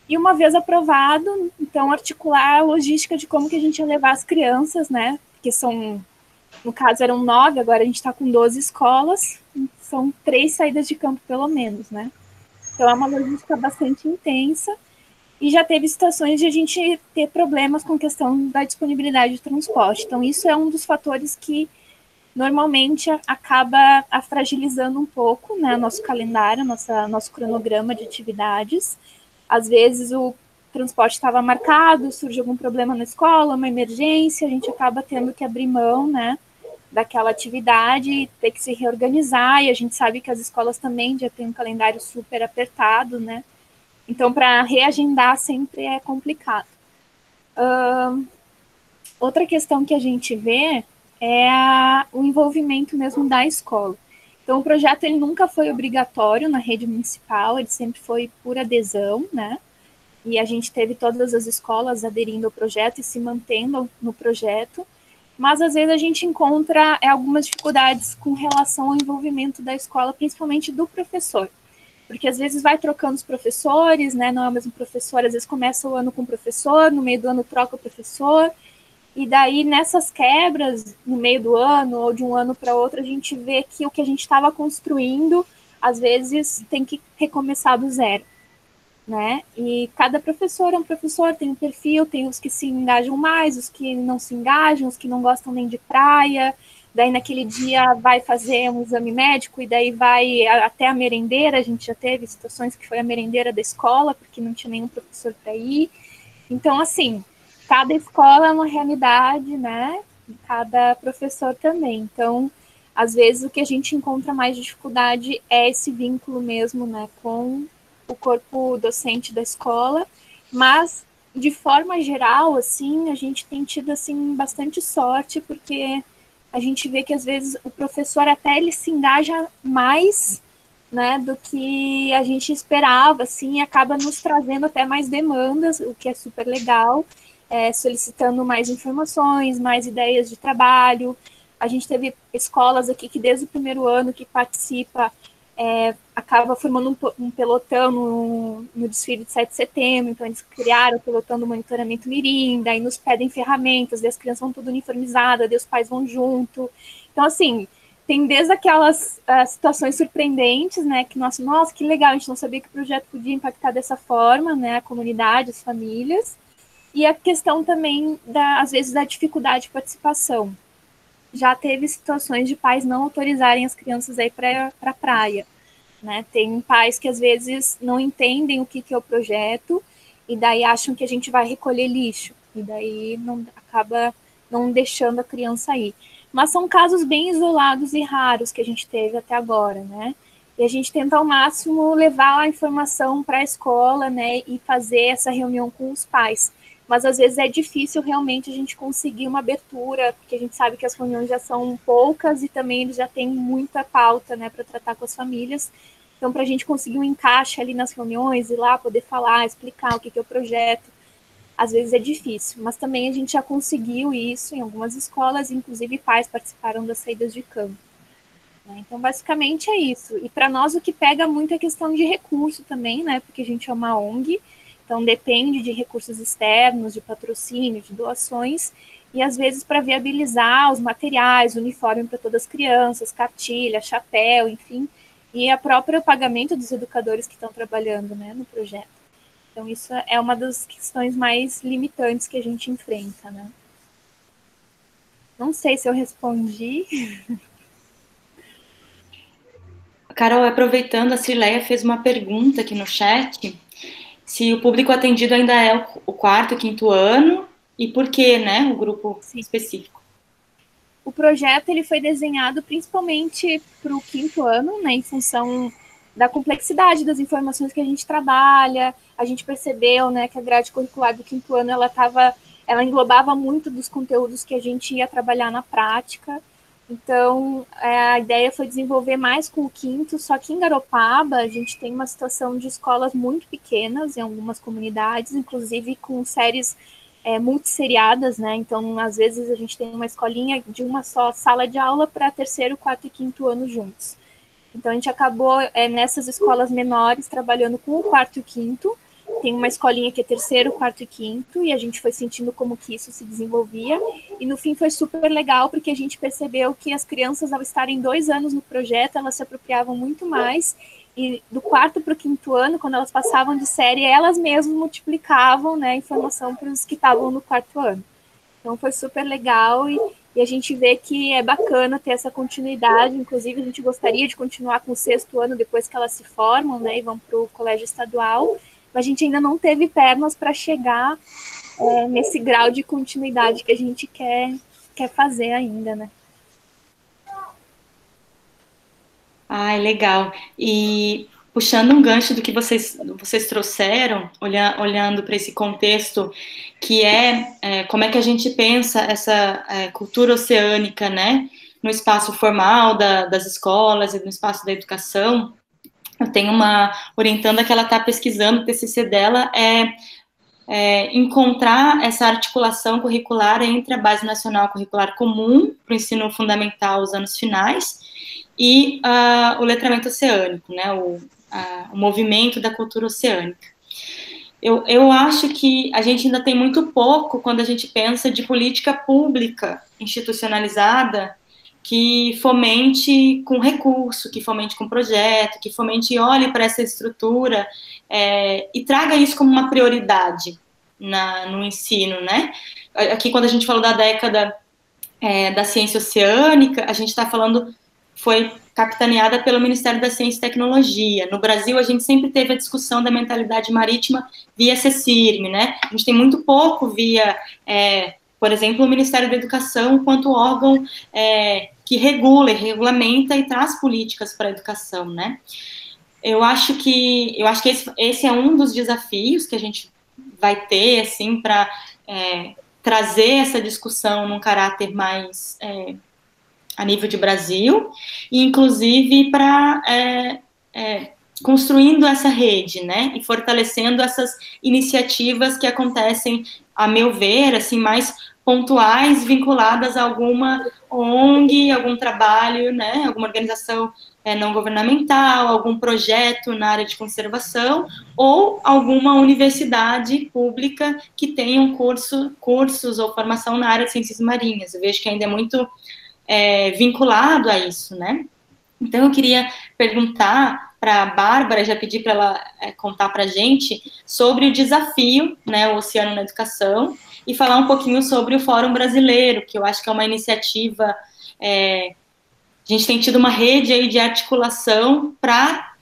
E uma vez aprovado, então, articular a logística de como que a gente ia levar as crianças, né, que são, no caso, eram 9, agora a gente está com 12 escolas, são 3 saídas de campo, pelo menos, né. Então, é uma logística bastante intensa, e já teve situações de a gente ter problemas com a questão da disponibilidade de transporte. Então, isso é um dos fatores que normalmente acaba fragilizando um pouco, né, nosso calendário, nosso cronograma de atividades. Às vezes o transporte estava marcado, surge algum problema na escola, uma emergência, a gente acaba tendo que abrir mão, né, daquela atividade e ter que se reorganizar, e a gente sabe que as escolas também já têm um calendário super apertado, né, então para reagendar sempre é complicado. Outra questão que a gente vê é o envolvimento mesmo da escola. Então, o projeto ele nunca foi obrigatório na rede municipal, ele sempre foi por adesão, né? E a gente teve todas as escolas aderindo ao projeto e se mantendo no projeto, mas às vezes a gente encontra algumas dificuldades com relação ao envolvimento da escola, principalmente do professor. Porque às vezes vai trocando os professores, né? Não é o mesmo professor, às vezes começa o ano com o professor, no meio do ano troca o professor, e daí, nessas quebras, no meio do ano, ou de um ano para outro, a gente vê que o que a gente estava construindo, às vezes, tem que recomeçar do zero, né? E cada professor é um professor, tem um perfil, tem os que se engajam mais, os que não se engajam, os que não gostam nem de praia, daí naquele dia vai fazer um exame médico, e daí vai até a merendeira, a gente já teve situações que foi a merendeira da escola, porque não tinha nenhum professor para ir. Então, assim, cada escola é uma realidade, né? Cada professor também. Então, às vezes, o que a gente encontra mais dificuldade é esse vínculo mesmo, né, com o corpo docente da escola, mas, de forma geral, assim, a gente tem tido, assim, bastante sorte, porque a gente vê que, às vezes, o professor até ele se engaja mais, né, do que a gente esperava, assim, e acaba nos trazendo até mais demandas, o que é super legal, solicitando mais informações, mais ideias de trabalho. A gente teve escolas aqui que desde o primeiro ano que participa, acaba formando um pelotão no desfile de 7 de setembro, então eles criaram o pelotão do monitoramento mirim, daí nos pedem ferramentas, daí as crianças vão tudo uniformizadas, daí os pais vão junto. Então, assim, tem desde aquelas situações surpreendentes, né, que nossa, que legal, a gente não sabia que o projeto podia impactar dessa forma, né, a comunidade, as famílias, e a questão também, às vezes, da dificuldade de participação. Já teve situações de pais não autorizarem as crianças a ir para a praia, né? Tem pais que, às vezes, não entendem o que é o projeto e daí acham que a gente vai recolher lixo, e daí acaba não deixando a criança ir. Mas são casos bem isolados e raros que a gente teve até agora, né? E a gente tenta ao máximo levar a informação para a escola, né, e fazer essa reunião com os pais. Mas às vezes é difícil realmente a gente conseguir uma abertura, porque a gente sabe que as reuniões já são poucas e também eles já têm muita pauta, né, para tratar com as famílias. Então, para a gente conseguir um encaixe ali nas reuniões, ir lá poder falar, explicar o que é o projeto, às vezes é difícil. Mas também a gente já conseguiu isso em algumas escolas, inclusive pais participaram das saídas de campo. Então, basicamente é isso. E para nós o que pega muito é a questão de recurso também, né, porque a gente é uma ONG, então depende de recursos externos, de patrocínio, de doações, e às vezes para viabilizar os materiais, uniforme para todas as crianças, cartilha, chapéu, enfim, e a própria pagamento dos educadores que estão trabalhando, né, no projeto. Então isso é uma das questões mais limitantes que a gente enfrenta, né. Não sei se eu respondi.
Carol, aproveitando, a Cirleia fez uma pergunta aqui no chat, se o público atendido ainda é o quarto, quinto ano, e por que, né, o grupo específico?
O projeto ele foi desenhado principalmente para o 5º ano, né, em função da complexidade das informações que a gente trabalha. A gente percebeu, né, que a grade curricular do 5º ano ela englobava muito dos conteúdos que a gente ia trabalhar na prática. Então, a ideia foi desenvolver mais com o 5º, só que em Garopaba a gente tem uma situação de escolas muito pequenas em algumas comunidades, inclusive com séries multisseriadas, né? Então, às vezes a gente tem uma escolinha de uma só sala de aula para 3º, 4º e 5º ano juntos. Então, a gente acabou nessas escolas menores trabalhando com o 4º e o 5º. Tem uma escolinha que é 3º, 4º e 5º, e a gente foi sentindo como que isso se desenvolvia. E no fim foi super legal, porque a gente percebeu que as crianças, ao estarem 2 anos no projeto, elas se apropriavam muito mais. E do 4º para o 5º ano, quando elas passavam de série, elas mesmas multiplicavam, né, a informação para os que estavam no 4º ano. Então foi super legal e a gente vê que é bacana ter essa continuidade. Inclusive, a gente gostaria de continuar com o 6º ano depois que elas se formam, né, e vão para o colégio estadual. Mas a gente ainda não teve pernas para chegar nesse grau de continuidade que a gente quer fazer ainda, né?
Ai, legal. E puxando um gancho do que vocês trouxeram, olhando para esse contexto, que como é que a gente pensa essa cultura oceânica, né, no espaço formal das escolas e no espaço da educação. Eu tenho uma orientanda que ela está pesquisando, o TCC dela encontrar essa articulação curricular entre a Base Nacional Curricular Comum para o ensino fundamental, os anos finais, e o letramento oceânico, né, o movimento da cultura oceânica. Eu acho que a gente ainda tem muito pouco quando a gente pensa de política pública institucionalizada que fomente com recurso, que fomente com projeto, que fomente e olhe para essa estrutura e traga isso como uma prioridade no ensino, né? Aqui, quando a gente falou da década da ciência oceânica, a gente está falando, foi capitaneada pelo Ministério da Ciência e Tecnologia. No Brasil, a gente sempre teve a discussão da mentalidade marítima via CECIRM, né? A gente tem muito pouco via... por exemplo, o Ministério da Educação, enquanto órgão que regula, regulamenta e traz políticas para a educação, né? Eu acho que esse é um dos desafios que a gente vai ter, assim, para trazer essa discussão num caráter mais a nível de Brasil, e inclusive para construindo essa rede, né, e fortalecendo essas iniciativas que acontecem, a meu ver, assim, mais pontuais, vinculadas a alguma ONG, algum trabalho, né, alguma organização não governamental, algum projeto na área de conservação, ou alguma universidade pública que tenha cursos ou formação na área de ciências marinhas. Eu vejo que ainda é muito vinculado a isso, né? Então, eu queria perguntar para a Bárbara, já pedi para ela contar para a gente sobre o desafio, né, o Oceano na Educação, e falar um pouquinho sobre o Fórum Brasileiro, que eu acho que é uma iniciativa, a gente tem tido uma rede aí de articulação para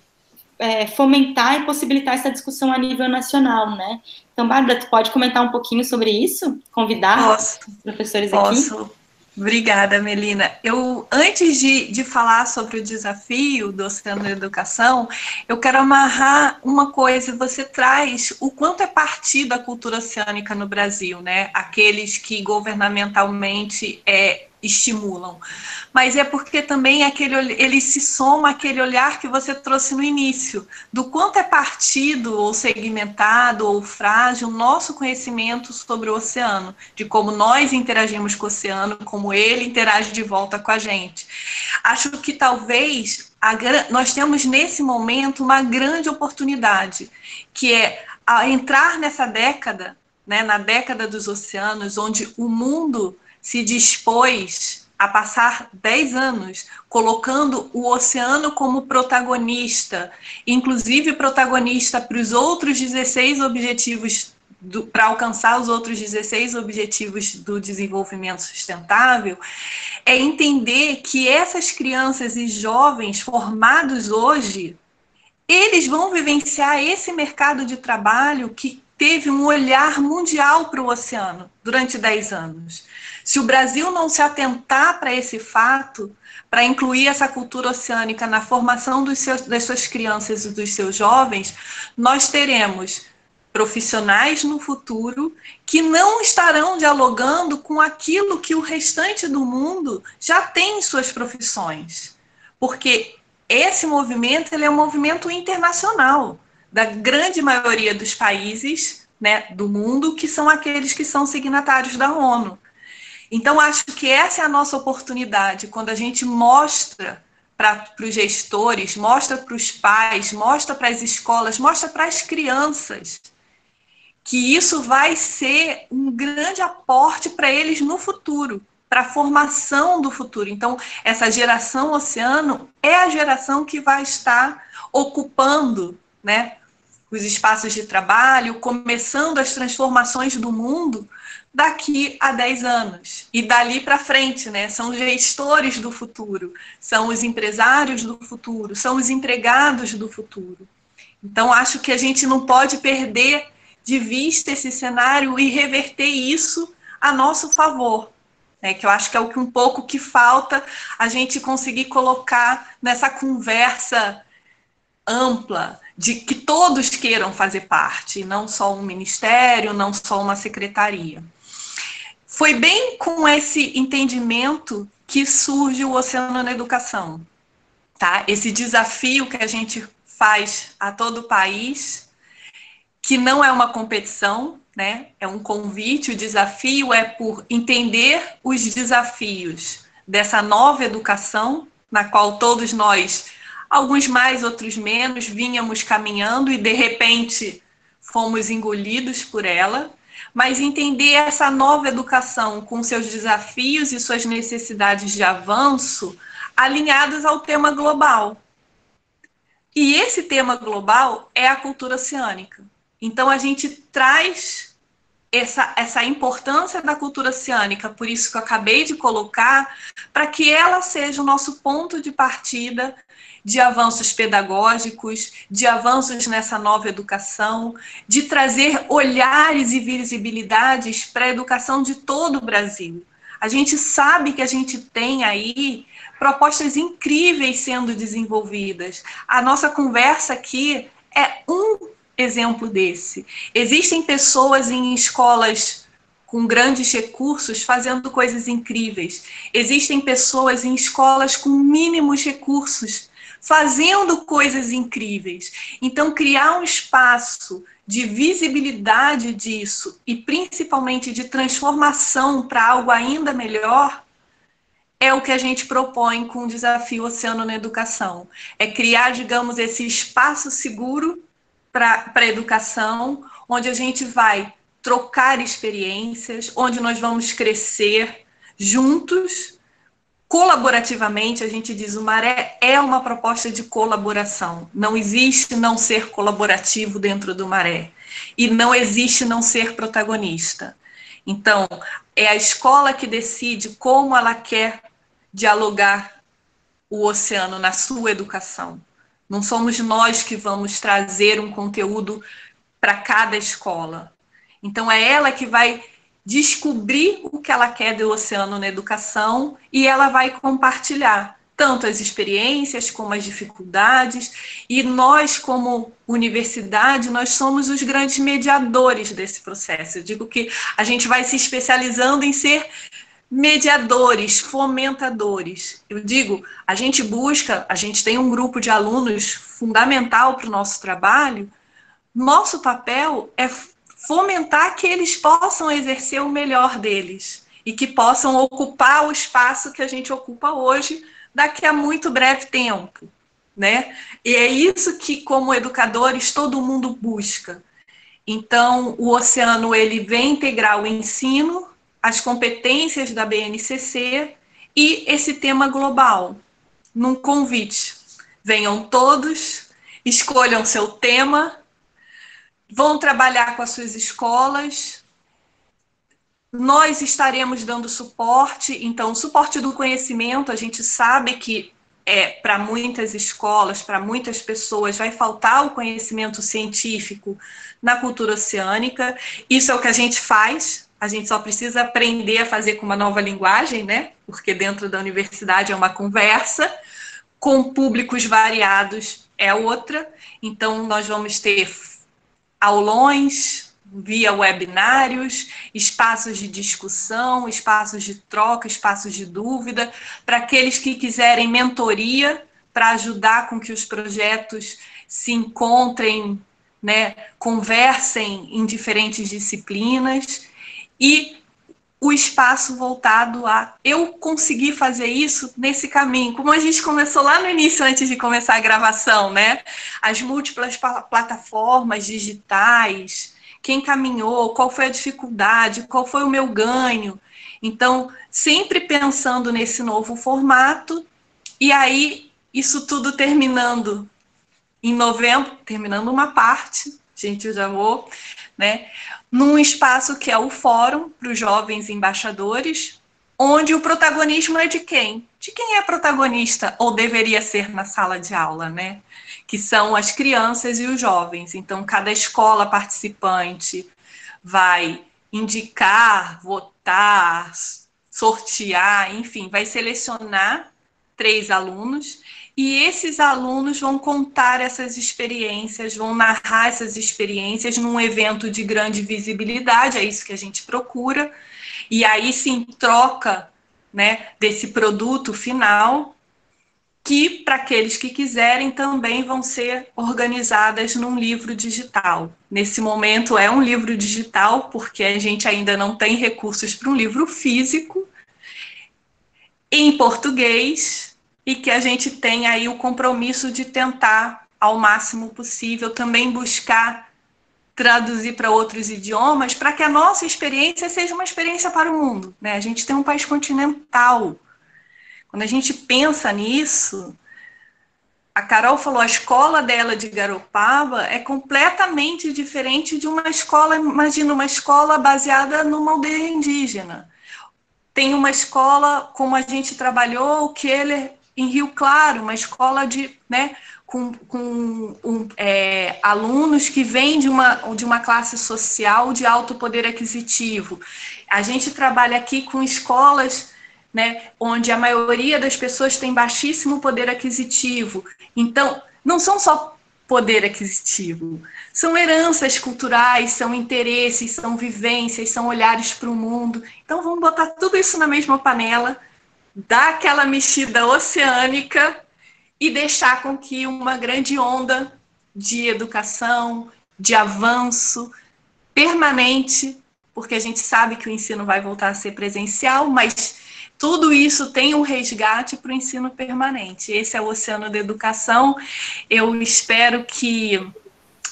fomentar e possibilitar essa discussão a nível nacional, né? Então, Bárbara, tu pode comentar um pouquinho sobre isso? Convidar os professores aqui?
Posso. Obrigada, Melina. Antes de falar sobre o desafio do Oceano da Educação, eu quero amarrar uma coisa. Você traz o quanto é partido a cultura oceânica no Brasil, né? Aqueles que governamentalmente estimulam. Mas é porque também ele se soma àquele olhar que você trouxe no início, do quanto é partido ou segmentado ou frágil o nosso conhecimento sobre o oceano, de como nós interagimos com o oceano, como ele interage de volta com a gente. Acho que talvez nós temos nesse momento uma grande oportunidade, que é entrar nessa década, né, na década dos oceanos, onde o mundo se dispôs a passar 10 anos colocando o oceano como protagonista, inclusive protagonista para os outros 16 objetivos, para alcançar os outros 16 objetivos do desenvolvimento sustentável, é entender que essas crianças e jovens formados hoje, eles vão vivenciar esse mercado de trabalho que teve um olhar mundial para o oceano durante 10 anos. Se o Brasil não se atentar para esse fato, para incluir essa cultura oceânica na formação das suas crianças e dos seus jovens, nós teremos profissionais no futuro que não estarão dialogando com aquilo que o restante do mundo já tem em suas profissões. Porque esse movimento, ele é um movimento internacional, da grande maioria dos países, né, do mundo, que são aqueles que são signatários da ONU. Então, acho que essa é a nossa oportunidade, quando a gente mostra para os gestores, mostra para os pais, mostra para as escolas, mostra para as crianças, que isso vai ser um grande aporte para eles no futuro, para a formação do futuro. Então, essa geração oceano é a geração que vai estar ocupando, né, os espaços de trabalho, começando as transformações do mundo daqui a 10 anos. E dali para frente, né, são os gestores do futuro, são os empresários do futuro, são os empregados do futuro. Então, acho que a gente não pode perder de vista esse cenário e reverter isso a nosso favor, né, que eu acho que é o que um pouco que falta a gente conseguir colocar nessa conversa ampla, de que todos queiram fazer parte, não só um ministério, não só uma secretaria. Foi bem com esse entendimento que surge o Oceano na Educação, tá? Esse desafio que a gente faz a todo o país, que não é uma competição, né? É um convite. O desafio é por entender os desafios dessa nova educação, na qual todos nós, alguns mais, outros menos, vínhamos caminhando e, de repente, fomos engolidos por ela, mas entender essa nova educação com seus desafios e suas necessidades de avanço alinhados ao tema global. E esse tema global é a cultura oceânica. Então, a gente traz essa importância da cultura oceânica, por isso que eu acabei de colocar, para que ela seja o nosso ponto de partida de avanços pedagógicos, de avanços nessa nova educação, de trazer olhares e visibilidades para a educação de todo o Brasil. A gente sabe que a gente tem aí propostas incríveis sendo desenvolvidas. A nossa conversa aqui é um exemplo desse. Existem pessoas em escolas com grandes recursos fazendo coisas incríveis. Existem pessoas em escolas com mínimos recursos fazendo coisas incríveis. Então, criar um espaço de visibilidade disso e principalmente de transformação para algo ainda melhor é o que a gente propõe com o Desafio Oceano na Educação. É criar, digamos, esse espaço seguro para a educação, onde a gente vai trocar experiências, onde nós vamos crescer juntos, colaborativamente. A gente diz, o Maré é uma proposta de colaboração. Não existe não ser colaborativo dentro do Maré. E não existe não ser protagonista. Então, é a escola que decide como ela quer dialogar o oceano na sua educação. Não somos nós que vamos trazer um conteúdo para cada escola. Então, é ela que vai descobrir o que ela quer do oceano na educação e ela vai compartilhar tanto as experiências como as dificuldades. E nós, como universidade, nós somos os grandes mediadores desse processo. Eu digo que a gente vai se especializando em ser mediadores, fomentadores. Eu digo, a gente tem um grupo de alunos fundamental para o nosso trabalho. Nosso papel é fomentar que eles possam exercer o melhor deles e que possam ocupar o espaço que a gente ocupa hoje daqui a muito breve tempo, né? E é isso que, como educadores, todo mundo busca. Então, o Oceano, ele vem integrar o ensino, as competências da BNCC e esse tema global, num convite. Venham todos, escolham seu tema, vão trabalhar com as suas escolas, nós estaremos dando suporte. Então, o suporte do conhecimento, a gente sabe que para muitas escolas, para muitas pessoas, vai faltar o conhecimento científico na cultura oceânica. Isso é o que a gente faz, a gente só precisa aprender a fazer com uma nova linguagem, né? Porque dentro da universidade é uma conversa, com públicos variados é outra. Então, nós vamos ter aulões via webinários, espaços de discussão, espaços de troca, espaços de dúvida, para aqueles que quiserem mentoria, para ajudar com que os projetos se encontrem, né, conversem em diferentes disciplinas, e o espaço voltado a eu conseguir fazer isso nesse caminho, como a gente começou lá no início, antes de começar a gravação, né? As múltiplas plataformas digitais, quem caminhou, qual foi a dificuldade, qual foi o meu ganho. Então, sempre pensando nesse novo formato, e aí isso tudo terminando em novembro, terminando uma parte, gente, eu já vou, né? Num espaço que é o Fórum para os Jovens Embaixadores, onde o protagonismo é de quem? De quem é protagonista, ou deveria ser na sala de aula, né? Que são as crianças e os jovens. Então, cada escola participante vai indicar, votar, sortear, enfim, vai selecionar 3 alunos, e esses alunos vão contar essas experiências, vão narrar essas experiências num evento de grande visibilidade, é isso que a gente procura, e aí sim troca, né, desse produto final, que para aqueles que quiserem também vão ser organizadas num livro digital. Nesse momento é um livro digital, porque a gente ainda não tem recursos para um livro físico, em português, e que a gente tem aí o compromisso de tentar, ao máximo possível, também buscar traduzir para outros idiomas, para que a nossa experiência seja uma experiência para o mundo, né? A gente tem um país continental. Quando a gente pensa nisso, a Carol falou, a escola dela de Garopaba é completamente diferente de uma escola, imagina, uma escola baseada numa aldeia indígena. Tem uma escola, como a gente trabalhou, o Keller, em Rio Claro, uma escola de, né, com alunos que vêm de uma classe social de alto poder aquisitivo. A gente trabalha aqui com escolas, né, onde a maioria das pessoas tem baixíssimo poder aquisitivo. Então, não são só poder aquisitivo, são heranças culturais, são interesses, são vivências, são olhares para o mundo. Então, vamos botar tudo isso na mesma panela, dar aquela mexida oceânica e deixar com que uma grande onda de educação, de avanço permanente, porque a gente sabe que o ensino vai voltar a ser presencial, mas tudo isso tem um resgate para o ensino permanente. Esse é o Oceano da Educação. Eu espero que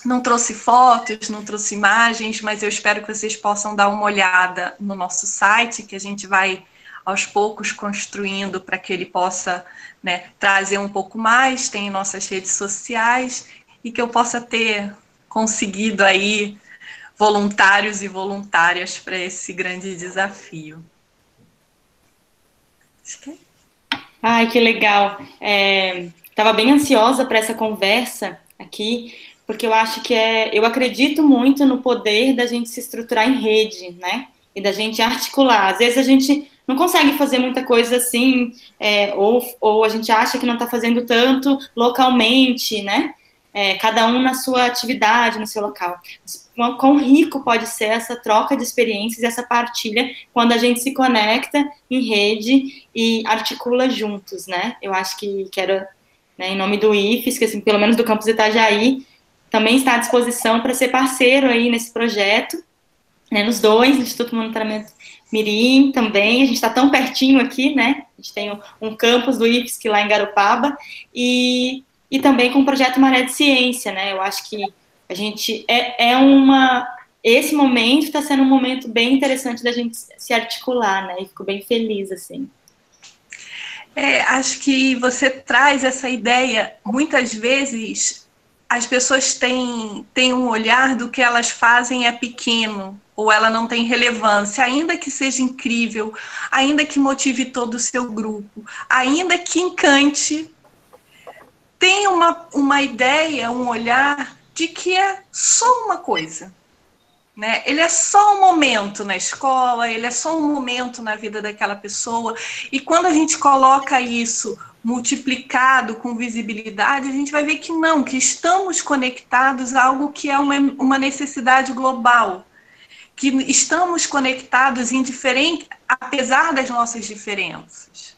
não trouxe fotos, não trouxe imagens, mas eu espero que vocês possam dar uma olhada no nosso site, que a gente vai aos poucos construindo para que ele possa, né, trazer um pouco mais, tem nossas redes sociais, e que eu possa ter conseguido aí voluntários e voluntárias para esse grande desafio.
Ai, que legal. Estava bem ansiosa para essa conversa aqui, porque eu acho que eu acredito muito no poder da gente se estruturar em rede, né? E da gente articular. Às vezes a gente não consegue fazer muita coisa assim, ou a gente acha que não está fazendo tanto localmente, né? Cada um na sua atividade, no seu local. Quão rico pode ser essa troca de experiências, essa partilha, quando a gente se conecta em rede e articula juntos, né? Eu acho que quero, né, em nome do IFES, que assim, pelo menos do campus Itajaí, também está à disposição para ser parceiro aí nesse projeto, né, nos dois, Instituto Monitoramento Mirim também, a gente está tão pertinho aqui, né? A gente tem um campus do IFSC lá em Garopaba, e também com o projeto Maré de Ciência, né? Eu acho que a gente esse momento está sendo um momento bem interessante da gente se articular, né? E fico bem feliz, assim.
Acho que você traz essa ideia, muitas vezes as pessoas têm um olhar do que elas fazem é pequeno, ou ela não tem relevância, ainda que seja incrível, ainda que motive todo o seu grupo, ainda que encante tem uma ideia, um olhar de que é só uma coisa, né? Ele é só um momento na escola, ele é só um momento na vida daquela pessoa. E quando a gente coloca isso multiplicado com visibilidade, a gente vai ver que não, que estamos conectados a algo que é uma necessidade global, que estamos conectados apesar das nossas diferenças.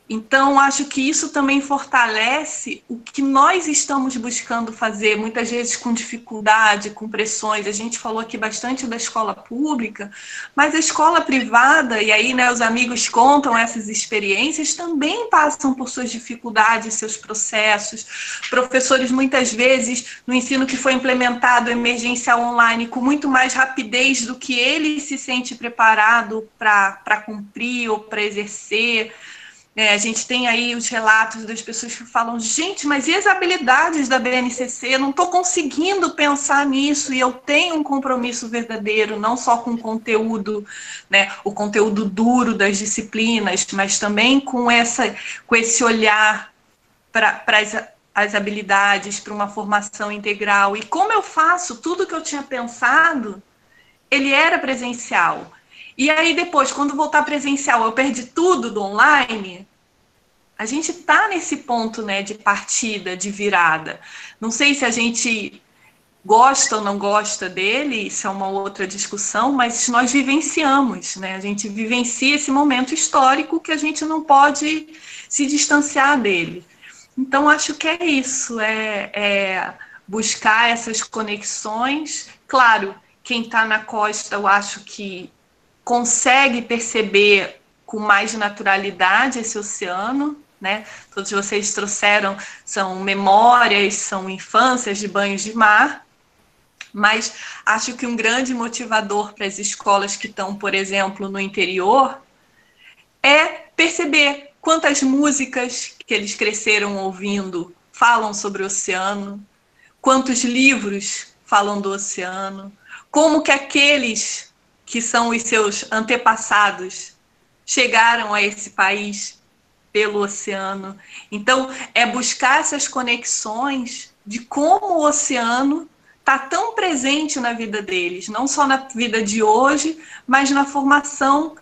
Então, acho que isso também fortalece o que nós estamos buscando fazer, muitas vezes com dificuldade, com pressões. A gente falou aqui bastante da escola pública, mas a escola privada, e aí, né, os amigos contam essas experiências, também passam por suas dificuldades, seus processos. Professores, muitas vezes, no ensino que foi implementado emergencial online, com muito mais rapidez do que ele se sente preparado para cumprir ou para exercer. A gente tem aí os relatos das pessoas que falam, gente, mas e as habilidades da BNCC? Eu não estou conseguindo pensar nisso e eu tenho um compromisso verdadeiro, não só com o conteúdo, né, o conteúdo duro das disciplinas, mas também com esse olhar para as habilidades, para uma formação integral. E como eu faço tudo que eu tinha pensado, ele era presencial. E aí depois, quando voltar presencial, eu perdi tudo do online. A gente está nesse ponto, né, de partida, de virada. Não sei se a gente gosta ou não gosta dele, isso é uma outra discussão, mas nós vivenciamos, né? A gente vivencia esse momento histórico que a gente não pode se distanciar dele. Então, acho que é isso, buscar essas conexões. Claro, quem está na costa, eu acho que consegue perceber com mais naturalidade esse oceano, né? Todos vocês trouxeram, são memórias, são infâncias de banhos de mar, mas acho que um grande motivador para as escolas que estão, por exemplo, no interior, é perceber quantas músicas que eles cresceram ouvindo falam sobre o oceano, quantos livros falam do oceano, como que aqueles que são os seus antepassados chegaram a esse país pelo oceano. Então, é buscar essas conexões de como o oceano está tão presente na vida deles, não só na vida de hoje, mas na formação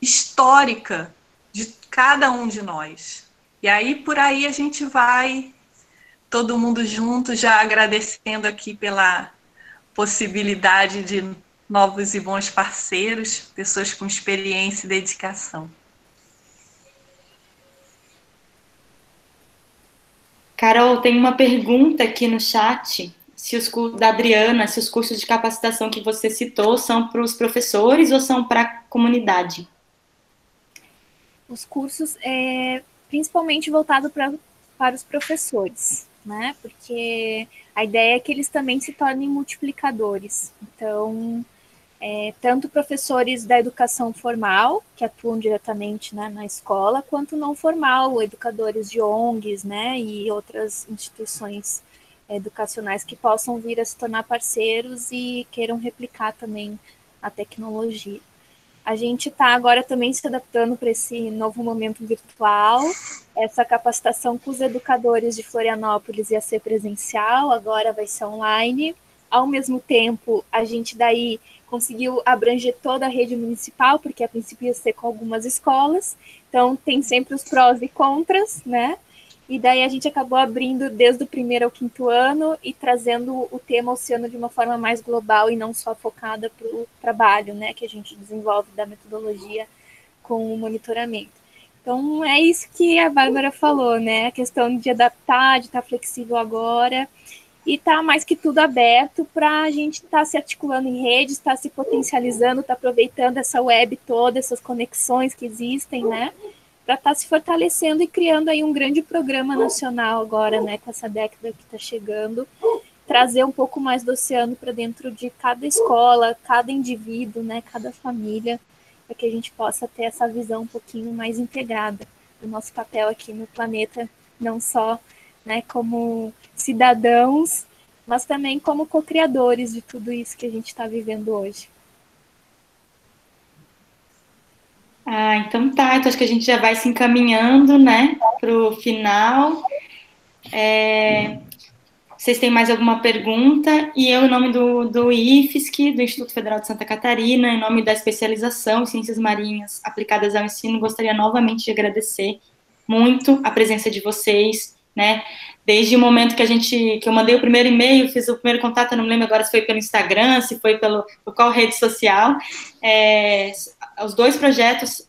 histórica de cada um de nós. E aí, por aí, a gente vai, todo mundo junto, já agradecendo aqui pela possibilidade de novos e bons parceiros, pessoas com experiência e dedicação.
Carol, tem uma pergunta aqui no chat, da Adriana, se os cursos de capacitação que você citou são para os professores ou são para a comunidade?
Os cursos, principalmente voltado para os professores, né? Porque a ideia é que eles também se tornem multiplicadores. Então, tanto professores da educação formal, que atuam diretamente, né, na escola, quanto não formal, educadores de ONGs, né, e outras instituições educacionais que possam vir a se tornar parceiros e queiram replicar também a tecnologia. A gente está agora também se adaptando para esse novo momento virtual. Essa capacitação com os educadores de Florianópolis ia ser presencial, agora vai ser online. Ao mesmo tempo, a gente daí conseguiu abranger toda a rede municipal, porque a princípio ia ser com algumas escolas, então tem sempre os prós e contras, né? E daí a gente acabou abrindo desde o 1º ao 5º ano e trazendo o tema oceano de uma forma mais global e não só focada para o trabalho, né, que a gente desenvolve da metodologia com o monitoramento. Então, é isso que a Bárbara falou, né, a questão de adaptar, de estar flexível agora, e está mais que tudo aberto para a gente estar se articulando em redes, estar se potencializando, estar aproveitando essa web toda, essas conexões que existem, né, para estar se fortalecendo e criando aí um grande programa nacional agora, né, com essa década que está chegando, trazer um pouco mais do oceano para dentro de cada escola, cada indivíduo, né, cada família, para que a gente possa ter essa visão um pouquinho mais integrada do nosso papel aqui no planeta, não só, né, como cidadãos, mas também como co-criadores de tudo isso que a gente está vivendo hoje.
Então tá, então acho que a gente já vai se encaminhando, né, para o final. Vocês têm mais alguma pergunta? E eu, em nome do IFSC, do Instituto Federal de Santa Catarina, em nome da especialização em Ciências Marinhas aplicadas ao ensino, gostaria novamente de agradecer muito a presença de vocês, né? Desde o momento que eu mandei o primeiro e-mail, fiz o primeiro contato, eu não me lembro agora se foi pelo Instagram, se foi por qual rede social. Os 2 projetos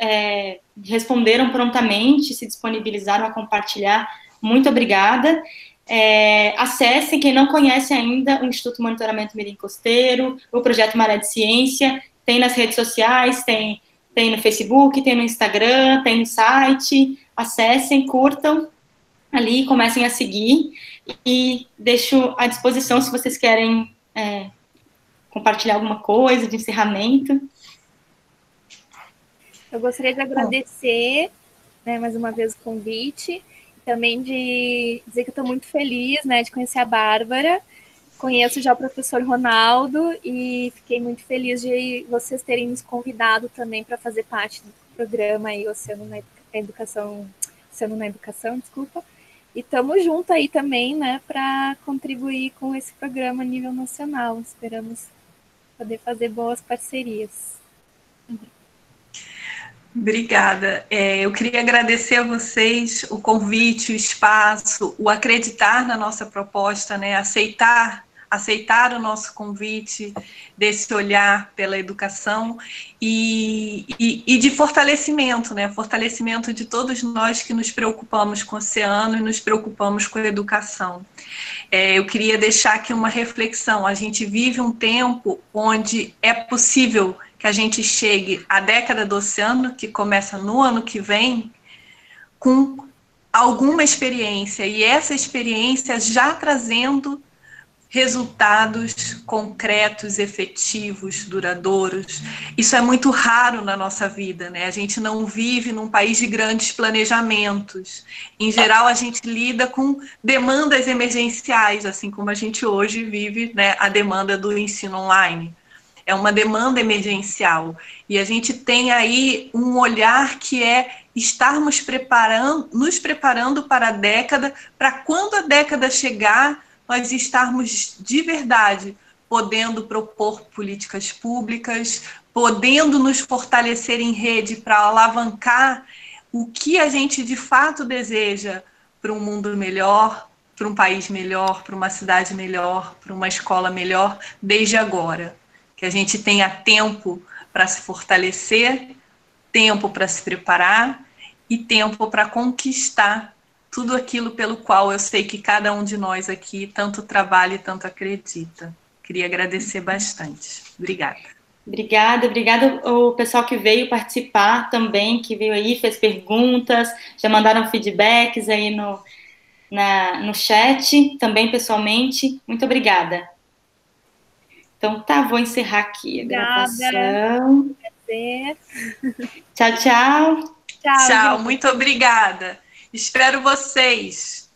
responderam prontamente, se disponibilizaram a compartilhar. Muito obrigada. Acessem, quem não conhece ainda, o Instituto Monitoramento Mirim Costeiro, o Projeto Maré de Ciência, tem nas redes sociais, tem no Facebook, tem no Instagram, tem no site. Acessem, curtam ali, comecem a seguir, e deixo à disposição se vocês querem compartilhar alguma coisa de encerramento.
Eu gostaria de agradecer, né, mais uma vez o convite, também de dizer que eu estou muito feliz, né, de conhecer a Bárbara. Conheço já o professor Ronaldo e fiquei muito feliz de vocês terem nos convidado também para fazer parte do programa aí, Oceano na Educação, desculpa. E estamos juntos aí também, né, para contribuir com esse programa a nível nacional. Esperamos poder fazer boas parcerias.
Obrigada. Eu queria agradecer a vocês o convite, o espaço, o acreditar na nossa proposta, né? Aceitar o nosso convite, desse olhar pela educação e de fortalecimento, né? Fortalecimento de todos nós que nos preocupamos com o oceano e nos preocupamos com a educação. Eu queria deixar aqui uma reflexão. A gente vive um tempo onde é possível que a gente chegue à década do oceano, que começa no ano que vem, com alguma experiência, e essa experiência já trazendo resultados concretos, efetivos, duradouros. Isso é muito raro na nossa vida, né? A gente não vive num país de grandes planejamentos. Em geral, a gente lida com demandas emergenciais, assim como a gente hoje vive, né, a demanda do ensino online. É uma demanda emergencial. E a gente tem aí um olhar que é estarmos nos preparando para a década, para quando a década chegar, nós estarmos de verdade podendo propor políticas públicas, podendo nos fortalecer em rede para alavancar o que a gente de fato deseja para um mundo melhor, para um país melhor, para uma cidade melhor, para uma escola melhor, desde agora. Que a gente tenha tempo para se fortalecer, tempo para se preparar e tempo para conquistar tudo aquilo pelo qual eu sei que cada um de nós aqui tanto trabalha e tanto acredita. Queria agradecer bastante. Obrigada.
Obrigada o pessoal que veio participar também, que veio aí, fez perguntas, já mandaram feedbacks aí no chat, também pessoalmente. Muito obrigada. Então tá, vou encerrar aqui a gravação. Tchau, tchau.
Tchau, muito obrigada. Espero vocês.